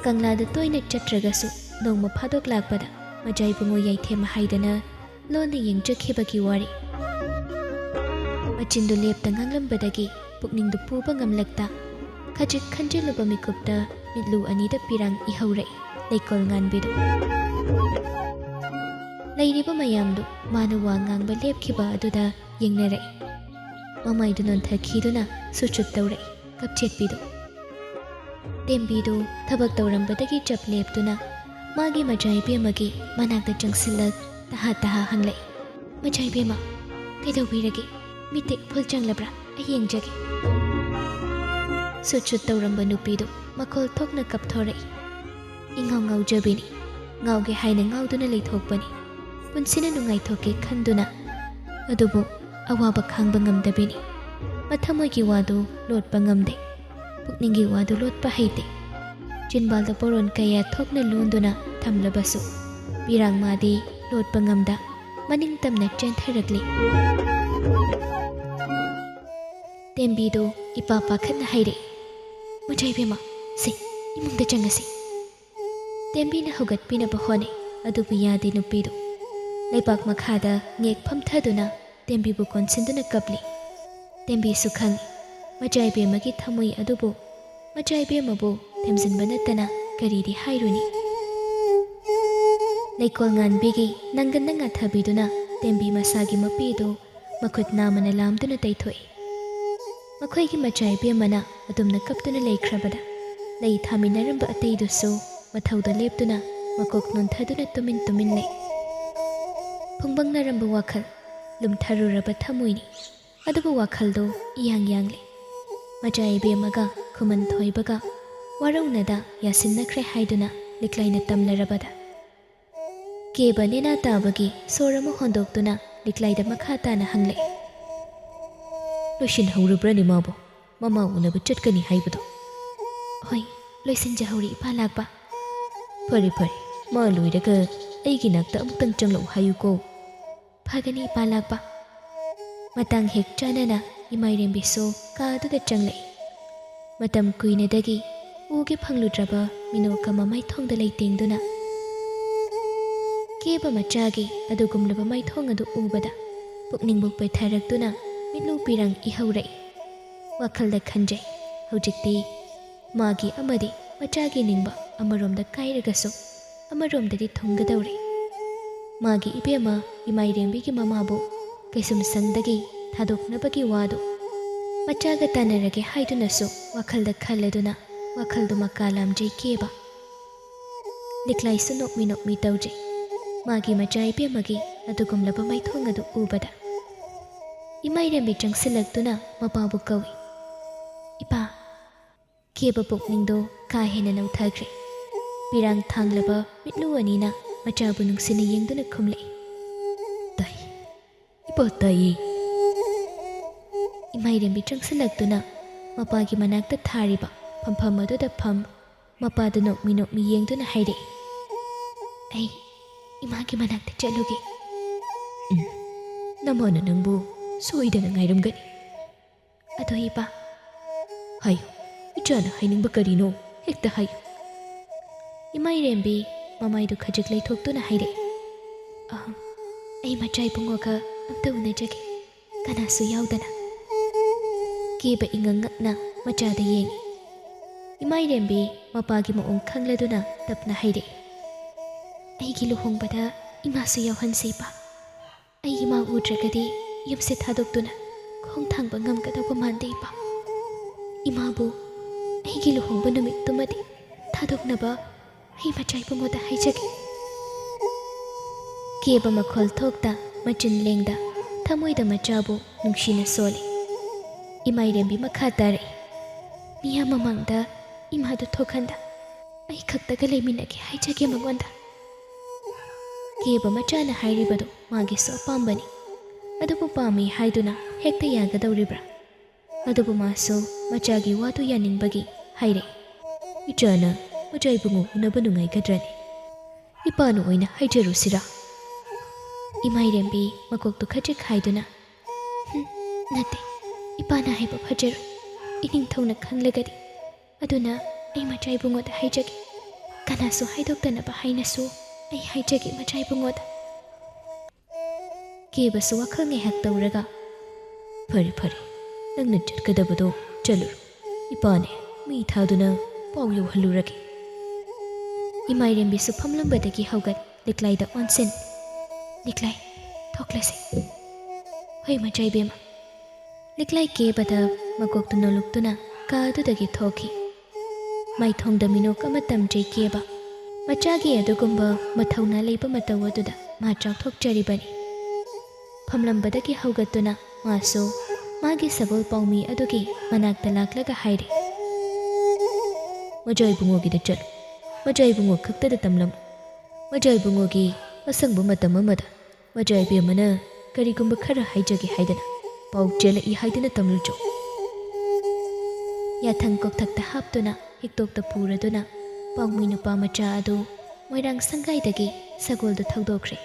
ꯀꯪꯂꯥꯗ ꯇꯣꯏꯅ ꯆꯠꯇ꯭ꯔꯒꯁꯨ ꯅꯣꯡꯃ ꯐꯥꯗꯣꯛ ꯂꯥꯛꯄꯗ ꯃꯖꯥꯏꯕꯨꯡꯉꯣ ꯌꯥꯏꯊꯦꯝ ꯍꯥꯏꯗꯅ ꯂꯣꯟꯅ ꯌꯦꯡꯖꯈꯤꯕꯒꯤ ꯋꯥꯔꯤ꯫ ꯃꯆꯤꯟꯗꯨ ꯂꯦꯞꯇ ꯉꯥꯡꯂꯝꯕꯗꯒꯤ ꯄꯨꯛꯅꯤꯡꯗꯨ ꯄꯨꯕ ꯉꯝꯂꯛꯇ ꯈꯖꯤꯛ ꯈꯟꯖꯤꯜꯂꯨꯕ ꯃꯤꯀꯨꯞꯇ ꯃꯤꯠꯂꯨ ꯑꯅꯤꯗ ꯄꯤꯔꯥꯡ ꯏꯍꯧꯔꯛꯏ ꯂꯩꯀꯣꯜ ꯉꯥꯟꯕꯤꯗꯨ꯫ ꯂꯩꯔꯤꯕ ꯃꯌꯥꯝꯗꯨ ꯃꯥꯅ ꯋꯥ ꯉꯥꯡꯕ ꯂꯦꯞꯈꯤꯕ ꯑꯗꯨꯗ ꯌꯦꯡꯅꯔꯛꯏ꯫ ꯃꯃꯥꯏꯗꯨ ꯅꯣꯟꯊꯈꯤꯗꯨꯅ ꯁꯨꯆꯨꯠ ꯇꯧꯔꯛꯏ ꯀꯞꯆꯦꯠꯄꯤꯗꯨ꯫ ꯇꯦꯝꯕꯤꯗꯨ ꯊꯕꯛ ꯇꯧꯔꯝꯕꯗꯒꯤ ꯆꯞ ꯂꯦꯞꯇꯨꯅ ꯃꯥꯒꯤ ꯃꯖꯥꯏꯕꯦꯝꯃꯒꯤ ꯃꯅꯥꯛꯇ ꯆꯪꯁꯤꯜꯂꯛ ꯇꯍꯥ ꯇꯍꯥ ꯍꯪꯂꯛꯏ, ꯃꯖꯥꯏꯕꯦꯝꯃ, ꯀꯩꯗꯧꯕꯤꯔꯒꯦ? ꯃꯤꯠꯇ ꯏꯐꯨꯜ ꯆꯪꯂꯕ꯭ꯔꯥ? ꯑꯩ ꯌꯦꯡꯖꯒꯦ꯫ ꯁꯨꯠ ꯇꯧꯔꯝꯕ ꯅꯨꯄꯤꯗꯨ ꯃꯈꯣꯜ ꯊꯣꯛꯅ ꯀꯞꯊꯣꯔꯛꯏ꯫ ꯏꯉꯥꯎ ꯉꯥꯎꯖꯕꯤꯅꯤ, ꯉꯥꯎꯒꯦ ꯍꯥꯏꯅ ꯉꯥꯎꯗꯨꯅ ꯂꯩꯊꯣꯛꯄꯅꯤ, ꯄꯨꯟꯁꯤꯅ ꯅꯨꯡꯉꯥꯏꯊꯣꯛꯀꯦ ꯈꯟꯗꯨꯅ, ꯑꯗꯨꯕꯨ ꯑꯋꯥꯕ ꯈꯥꯡꯕ ꯉꯝꯗꯕꯤꯅꯤ꯫ ꯃꯊꯃꯣꯏꯒꯤ ꯋꯥꯗꯨ ꯂꯣꯠꯄ ꯉꯝꯗꯦ, ꯄꯨꯛꯅꯤꯡꯒꯤ ꯋꯥꯗꯨ ꯂꯣꯠꯄ ꯍꯩꯇꯦ꯫ ꯆꯤꯟꯕꯥꯜꯗ ꯄꯣꯔꯣꯟ ꯀꯌꯥ ꯊꯣꯛꯅ ꯂꯣꯟꯗꯨꯅ ꯊꯝꯂꯕꯁꯨ ꯄꯤꯔꯥꯡ ꯃꯥꯗꯤ ꯂꯣꯠꯄ ꯉꯝꯗ ꯃꯅꯤꯡ ꯇꯝꯅ ꯆꯦꯟꯊꯔꯛꯂꯤ꯫ ꯇꯦꯝꯕꯤꯗꯨ ꯏꯄꯥ ꯄꯥꯈꯠꯅ ꯍꯥꯏꯔꯛꯏ, ꯃꯖꯥꯏꯕꯦꯝꯃ, ꯁꯤ ꯏꯃꯨꯡꯗ ꯆꯪꯉꯁꯤ꯫ ꯇꯦꯝꯕꯤꯅ ꯍꯧꯒꯠꯄꯤꯅꯕ ꯍꯣꯠꯅꯩ, ꯑꯗꯨꯕꯨ ꯌꯥꯗꯦ ꯅꯨꯄꯤꯗꯨ꯫ ꯂꯩꯕꯥꯛ ꯃꯈꯥꯗ ꯉꯦꯛ ꯐꯝꯊꯗꯨꯅ ꯇꯦꯝꯕꯤꯕꯨ ꯀꯣꯟꯁꯤꯟꯗꯨꯅ ꯀꯞꯂꯤ꯫ ꯇꯦꯝꯕꯤꯁꯨ ꯈꯪꯏ ꯃꯖꯥꯏꯕꯦꯝꯃꯒꯤ ꯊꯃꯣꯏ ꯑꯗꯨꯕꯨ ꯃꯖꯥꯏꯕꯦꯝꯃꯕꯨ ꯊꯦꯝꯖꯤꯟꯕ ꯅꯠꯇꯅ ꯀꯔꯤꯗꯤ ꯍꯥꯏꯔꯨꯅꯤ꯫ ꯂꯩꯀꯣꯜ ꯉꯥꯟꯕꯤꯒꯤ ꯅꯪꯒꯟꯗ ꯉꯥꯊꯕꯤꯗꯨꯅ ꯇꯦꯝꯕꯤ ꯃꯁꯥꯒꯤ ꯃꯄꯤꯗꯨ ꯃꯈꯨꯠ ꯅꯥꯝꯃꯅ ꯂꯥꯝꯗꯨꯅ ꯇꯩꯊꯣꯛꯏ꯫ ꯃꯈꯣꯏꯒꯤ ꯃꯖꯥꯏꯕꯦꯝꯃꯅ ꯑꯗꯨꯝꯅ ꯀꯞꯇꯨꯅ ꯂꯩꯈ꯭ꯔꯕꯗ ꯂꯩ ꯊꯥꯃꯤꯟꯅꯔꯝꯕ ꯑꯇꯩꯗꯨꯁꯨ ꯃꯊꯧꯗ ꯂꯦꯞꯇꯨꯅ ꯃꯀꯣꯛ ꯅꯣꯟꯊꯗꯨꯅ ꯇꯨꯃꯤꯟ ꯇꯨꯃꯤꯟ ꯂꯩ꯫ ꯐꯨꯡꯕꯪꯅꯔꯝꯕ ꯋꯥꯈꯜ, ꯂꯨꯝꯊꯔꯨꯔꯕ ꯊꯃꯣꯏꯅꯤ, ꯑꯗꯨꯕꯨ ꯋꯥꯈꯜꯗꯨ ꯏꯌꯥꯡ ꯌꯥꯡꯂꯤ꯫ ꯃꯖꯥꯏꯕꯦꯝꯃꯒ ꯈꯨꯃꯟ ꯊꯣꯏꯕꯒ ꯋꯥꯔꯧꯅꯗ ꯌꯥꯁꯤꯟꯅꯈ꯭ꯔꯦ ꯍꯥꯏꯗꯨꯅ ꯂꯤꯛꯂꯥꯏꯅ ꯇꯝꯂꯔꯕꯗ ꯀꯦꯕ ꯅꯦꯅꯥ ꯇꯥꯕꯒꯤ ꯁꯣꯔ ꯑꯃ ꯍꯣꯟꯗꯣꯛꯇꯨꯅ ꯂꯤꯛꯂꯥꯏꯗ ꯃꯈꯥ ꯇꯥꯅ ꯍꯪꯂꯛꯏ, ꯂꯣꯏꯁꯤꯟꯍꯧꯔꯕ꯭ꯔꯅꯦ ꯃꯥꯕꯨ? ꯃꯃꯥ ꯎꯅꯕ ꯆꯠꯀꯅꯤ ꯍꯥꯏꯕꯗꯣ? ꯍꯣꯏ, ꯂꯣꯏꯁꯤꯟꯖꯍꯧꯔꯤ ꯏꯄꯥ ꯂꯥꯛꯄ꯫ ꯐꯔꯦ ꯐꯔꯦ, ꯃꯥ ꯂꯣꯏꯔꯒ ꯑꯩꯒꯤ ꯅꯥꯛꯇ ꯑꯃꯨꯛꯇꯪ ꯆꯪꯂꯛꯎ ꯍꯥꯏꯌꯨꯀꯣ꯫ ꯐꯒꯅꯤ ꯏꯄꯥ ꯂꯥꯛꯄ꯫ ꯃꯇꯥꯡ ꯍꯦꯛ ꯆꯥꯅꯅ ꯏꯃꯥꯏꯔꯦꯝꯕꯤꯁꯨ ꯀꯥ ꯑꯗꯨꯗ ꯆꯪꯂꯛꯏ꯫ ꯃꯇꯝ ꯀꯨꯏꯅꯗꯒꯤ ꯎꯒꯦ ꯐꯪꯂꯨꯗ꯭ꯔꯕ ꯃꯤꯅꯣꯛꯀ ꯃꯃꯥꯏꯊꯣꯡꯗ ꯂꯩꯇꯦꯡꯗꯨꯅ ꯀꯦꯕ ꯃꯆꯥꯒꯤ ꯑꯗꯨꯒꯨꯝꯂꯕ ꯃꯥꯏꯊꯣꯡ ꯑꯗꯨ ꯎꯕꯗ ꯄꯨꯛꯅꯤꯡꯕꯨ ꯄꯩꯊꯔꯛꯇꯨꯅ ꯃꯤꯠꯂꯨ ꯄꯤꯔꯥꯡ ꯏꯍꯧꯔꯛꯏ꯫ ꯋꯥꯈꯜꯗ ꯈꯟꯖꯩ, ꯍꯧꯖꯤꯛꯇꯤ ꯃꯥꯒꯤ ꯑꯃꯗꯤ ꯃꯆꯥꯒꯤ ꯅꯤꯡꯕ ꯑꯃꯔꯣꯝꯗ ꯀꯥꯏꯔꯒꯁꯨ ꯑꯃꯔꯣꯝꯗꯗꯤ ꯊꯨꯡꯒꯗꯧꯔꯦ꯫ ꯃꯥꯒꯤ ꯏꯕꯦꯝꯃ ꯏꯃꯥꯏꯔꯦꯝꯕꯤꯒꯤ ꯃꯃꯥꯕꯨ ꯀꯩꯁꯨꯝꯁꯪꯗꯒꯤ ꯊꯥꯗꯣꯛꯅꯕꯒꯤ ꯋꯥꯗꯨ ꯃꯆꯥꯒ ꯇꯥꯟꯅꯔꯒꯦ ꯍꯥꯏꯗꯨꯅꯁꯨ ꯋꯥꯈꯜꯗ ꯈꯜꯂꯗꯨꯅ ꯋꯥꯈꯜꯗꯨ ꯃꯀꯥ ꯂꯥꯝꯖꯩ ꯀꯦꯕ꯫ ꯂꯤꯛꯂꯥꯏꯁꯨ ꯅꯣꯛꯃꯤ ꯅꯣꯛꯃꯤ ꯇꯧꯖꯩ ꯃꯥꯒꯤ ꯃꯆꯥ ꯏꯕꯦꯝꯃꯒꯤ ꯑꯗꯨꯒꯨꯝꯂꯕ ꯃꯥꯏꯊꯣꯡ ꯑꯗꯨ ꯎꯕꯗ꯫ ꯏꯃꯥꯏꯔꯦꯝꯕꯤ ꯆꯪꯁꯤꯜꯂꯛꯇꯨꯅ ꯃꯄꯥꯕꯨ ꯀꯧꯏ, ꯏꯄꯥ꯫ ꯀꯦꯕ ꯄꯨꯛꯅꯤꯡꯗꯨ ꯀꯥ ꯍꯦꯟꯅ ꯅꯧꯊꯈ꯭ꯔꯦ꯫ ꯄꯤꯔꯥꯡ ꯊꯥꯡꯂꯕ ꯃꯤꯠꯂꯨ ꯑꯅꯤꯅ ꯃꯆꯥꯕꯨ ꯅꯨꯡꯁꯤꯅ ꯌꯦꯡꯗꯨꯅ ꯈꯨꯝꯂꯛꯏ, ꯇꯥꯏ, ꯏꯄꯥ ꯇꯥꯏꯌꯦ꯫ ꯏꯃꯥꯏꯔꯦꯝꯕꯤ ꯆꯪꯁꯤꯜꯂꯛꯇꯨꯅ ꯃꯄꯥꯒꯤ ꯃꯅꯥꯛꯇ ꯊꯥꯔꯤꯕ ꯐꯝꯐꯝ ꯑꯗꯨꯗ ꯐꯝ ꯃꯄꯥꯗꯨ ꯅꯣꯛꯃꯤ ꯅꯣꯛꯃꯤ ꯌꯦꯡꯗꯨꯅ ꯍꯥꯏꯔꯛꯏ, ꯑꯩ ꯏꯃꯥꯒꯤ ꯃꯅꯥꯛꯇ ꯆꯠꯂꯨꯒꯦ꯫ ꯅꯃꯥꯅ ꯅꯪꯕꯨ ꯁꯣꯏꯗꯅ ꯉꯥꯏꯔꯝꯒꯅꯤ꯫ ꯑꯗꯣ ꯏꯄꯥ꯫ ꯍꯥꯏꯌꯨ, ꯏꯆꯥꯅ ꯍꯥꯏꯅꯤꯡꯕ ꯀꯔꯤꯅꯣ ꯍꯦꯛꯇ ꯍꯥꯏꯌꯨ꯫ ꯏꯃꯥꯏꯔꯦꯝꯕꯤ ꯃꯃꯥꯏꯗꯨ ꯈꯖꯤꯛ ꯂꯩꯊꯣꯛꯇꯨꯅ ꯍꯥꯏꯔꯛꯏ, ꯑꯩ ꯃꯆꯥ ꯏꯕꯨꯡꯉꯣꯒ ꯑꯝꯇ ꯎꯅꯖꯒꯦ, ꯀꯅꯥꯁꯨ ꯌꯥꯎꯗꯅ꯫ ꯀꯦꯕ ꯏꯉꯛ ꯉꯛꯅ ꯃꯆꯥꯗ ꯌꯦꯡꯉꯤ꯫ ꯏꯃꯥꯏꯔꯦꯝꯕꯤ ꯃꯄꯥꯒꯤ ꯃꯑꯣꯡ ꯈꯪꯂꯗꯨꯅ ꯇꯞꯅ ꯍꯥꯏꯔꯛꯏ, ꯑꯩꯒꯤ ꯂꯨꯍꯣꯡꯕꯗ ꯏꯃꯥꯁꯨ ꯌꯥꯎꯍꯟꯁꯤ ꯏꯄꯥ꯫ ꯑꯩ ꯏꯃꯥ ꯎꯗ꯭ꯔꯒꯗꯤ ꯌꯨꯝꯁꯦ ꯊꯥꯗꯣꯛꯇꯨꯅ ꯈꯣꯡ ꯊꯥꯡꯕ ꯉꯝꯒꯗꯧꯕ ꯃꯥꯟꯗꯦ ꯏꯄꯥ꯫ ꯏꯃꯥꯕꯨ ꯑꯩꯒꯤ ꯂꯨꯍꯣꯡꯕ ꯅꯨꯃꯤꯠꯇꯨꯃꯗꯤ ꯊꯥꯗꯣꯛꯅꯕ ꯑꯩ ꯃꯆꯥ ꯏꯕꯨꯡꯉꯣꯗ ꯍꯥꯏꯖꯒꯦ꯫ ꯀꯦꯕ ꯃꯈꯣꯜ ꯊꯣꯛꯇ ꯃꯆꯤꯟ ꯂꯦꯡꯗ ꯊꯃꯣꯏꯗ ꯃꯆꯥꯕꯨ ꯅꯨꯡꯁꯤꯅ ꯁꯣꯜꯂꯤ꯫ ꯏꯃꯥꯏꯔꯦꯝꯕꯤ ꯃꯈꯥ ꯇꯥꯔꯛꯏ꯫ ꯃꯤꯌꯥꯝ ꯃꯃꯥꯡꯗ ꯏꯃꯥꯗꯨ ꯊꯣꯛꯍꯟꯗ ꯑꯩ ꯈꯛꯇꯒ ꯂꯩꯃꯤꯟꯅꯒꯦ ꯍꯥꯏꯖꯒꯦ ꯃꯉꯣꯟꯗ꯫ ꯀꯦꯕ ꯃꯆꯥꯅ ꯍꯥꯏꯔꯤꯕꯗꯨ ꯃꯥꯒꯤꯁꯨ ꯑꯄꯥꯝꯕꯅꯤ꯫ ꯑꯗꯨꯕꯨ ꯄꯥꯝꯃꯤ ꯍꯥꯏꯗꯨꯅ ꯍꯦꯛꯇ ꯌꯥꯒꯗꯧꯔꯤꯕ꯭ꯔꯥ? ꯑꯗꯨꯕꯨ ꯃꯥꯁꯨ ꯃꯆꯥꯒꯤ ꯋꯥꯗꯨ ꯌꯥꯅꯤꯡꯕꯒꯤ ꯍꯥꯏꯔꯛꯏ꯫ ꯏꯆꯥꯅ ꯃꯆꯥ ꯏꯕꯨꯡꯉꯣ ꯎꯅꯕ ꯅꯨꯡꯉꯥꯏꯒꯗ꯭ꯔꯅꯤ? ꯏꯄꯥꯅ ꯑꯣꯏꯅ ꯍꯥꯏꯖꯔꯨꯁꯤꯔꯥ? ꯏꯃꯥꯏꯔꯦꯝꯕꯤ ꯃꯀꯣꯛꯇꯨ ꯈꯖꯤꯛ ꯍꯥꯏꯗꯨꯅ ꯅꯠꯇꯦ, ꯏꯄꯥꯅ ꯍꯥꯏꯕ ꯐꯖꯔꯣꯏ, ꯏꯅꯤꯡꯊꯧꯅ ꯈꯪꯂꯒꯗꯤ, ꯑꯗꯨꯅ ꯑꯩ ꯃꯆꯥ ꯏꯕꯨꯡꯉꯣꯗ ꯍꯥꯏꯖꯒꯦ꯫ ꯀꯅꯥꯁꯨ ꯍꯥꯏꯗꯣꯛꯇꯅꯕ ꯍꯥꯏꯅꯁꯨ ꯑꯩ ꯍꯥꯏꯖꯒꯦ ꯃꯆꯥ ꯏꯕꯨꯡꯉꯣꯗ꯫ ꯀꯦꯕꯁꯨ ꯋꯥꯈꯜ ꯉꯥꯏꯍꯥꯛ ꯇꯧꯔꯒ ꯐꯔꯦ ꯐꯔꯦ, ꯅꯪꯅ ꯆꯠꯀꯗꯕꯗꯣ ꯆꯠꯂꯨꯔꯣ, ꯏꯄꯥꯅꯦ ꯃꯤ ꯊꯥꯗꯨꯅ ꯄꯥꯎ ꯌꯧꯍꯜꯂꯨꯔꯒꯦ꯫ ꯏꯃꯥꯏꯔꯦꯝꯕꯤꯁꯨ ꯐꯝꯂꯝꯕꯗꯒꯤ ꯍꯧꯒꯠ ꯂꯤꯛꯂꯥꯏꯗ ꯑꯣꯟꯁꯤꯟ ꯂꯤꯛꯂꯥꯏ ꯊꯣꯛꯂꯁꯤ꯫ ꯍꯣꯏ ꯃꯆꯥ ꯏꯕꯦꯝꯃ꯫ ꯂꯤꯛꯂꯥꯏ ꯀꯦꯕꯗ ꯃꯀꯣꯛꯇꯨ ꯅꯣꯂꯨꯛꯇꯨꯅ ꯀꯥ ꯑꯗꯨꯗꯒꯤ ꯊꯣꯛꯈꯤ꯫ ꯃꯥꯏꯊꯣꯡꯗ ꯃꯤꯅꯣꯛ ꯑꯃ ꯇꯝꯖꯩ ꯀꯦꯕ꯫ ꯃꯆꯥꯒꯤ ꯑꯗꯨꯒꯨꯝꯕ ꯃꯊꯧꯅꯥ ꯂꯩꯕ ꯃꯇꯧ ꯑꯗꯨꯗ ꯃꯥ ꯆꯥꯎꯊꯣꯛꯆꯔꯤꯕꯅꯤ꯫ ꯐꯝꯂꯝꯕꯗꯒꯤ ꯍꯧꯒꯠꯇꯨꯅ ꯃꯥꯁꯨ ꯃꯥꯒꯤ ꯁꯒꯣꯜ ꯄꯥꯎꯃꯤ ꯑꯗꯨꯒꯤ ꯃꯅꯥꯛꯇ ꯂꯥꯛꯂꯒ ꯍꯥꯏꯔꯤ꯫ ꯃꯆꯥ ꯏꯕꯨꯡꯉꯣꯒꯤꯗ ꯆꯠꯂꯨ, ꯃꯆꯥ ꯏꯕꯨꯡꯉꯣ ꯈꯛꯇꯗ ꯇꯝꯂꯝꯃꯨ꯫ ꯃꯆꯥ ꯏꯕꯨꯡꯉꯣꯒꯤ ꯑꯁꯪꯕ ꯃꯇꯝ ꯑꯃꯗ ꯃꯆꯥ ꯏꯕꯦꯝꯃꯅ ꯀꯔꯤꯒꯨꯝꯕ ꯈꯔ ꯍꯥꯏꯖꯒꯦ ꯍꯥꯏꯗꯅ ꯄꯥꯎ ꯆꯦꯜꯂꯛꯏ ꯍꯥꯏꯗꯨꯅ ꯇꯝꯂꯨꯆꯣ꯫ ꯌꯥꯊꯪ ꯀꯣꯛꯊꯛꯇ ꯍꯥꯞꯇꯨꯅ ꯍꯤꯛꯇꯣꯛꯇ ꯄꯨꯔꯗꯨꯅ ꯄꯥꯎꯃꯤ ꯅꯨꯄꯥ ꯃꯆꯥ ꯑꯗꯨ ꯃꯣꯏꯔꯥꯡ ꯁꯪꯒꯥꯏꯗꯒꯤ ꯁꯒꯣꯜꯗ ꯊꯧꯗꯣꯛꯈ꯭ꯔꯦ꯫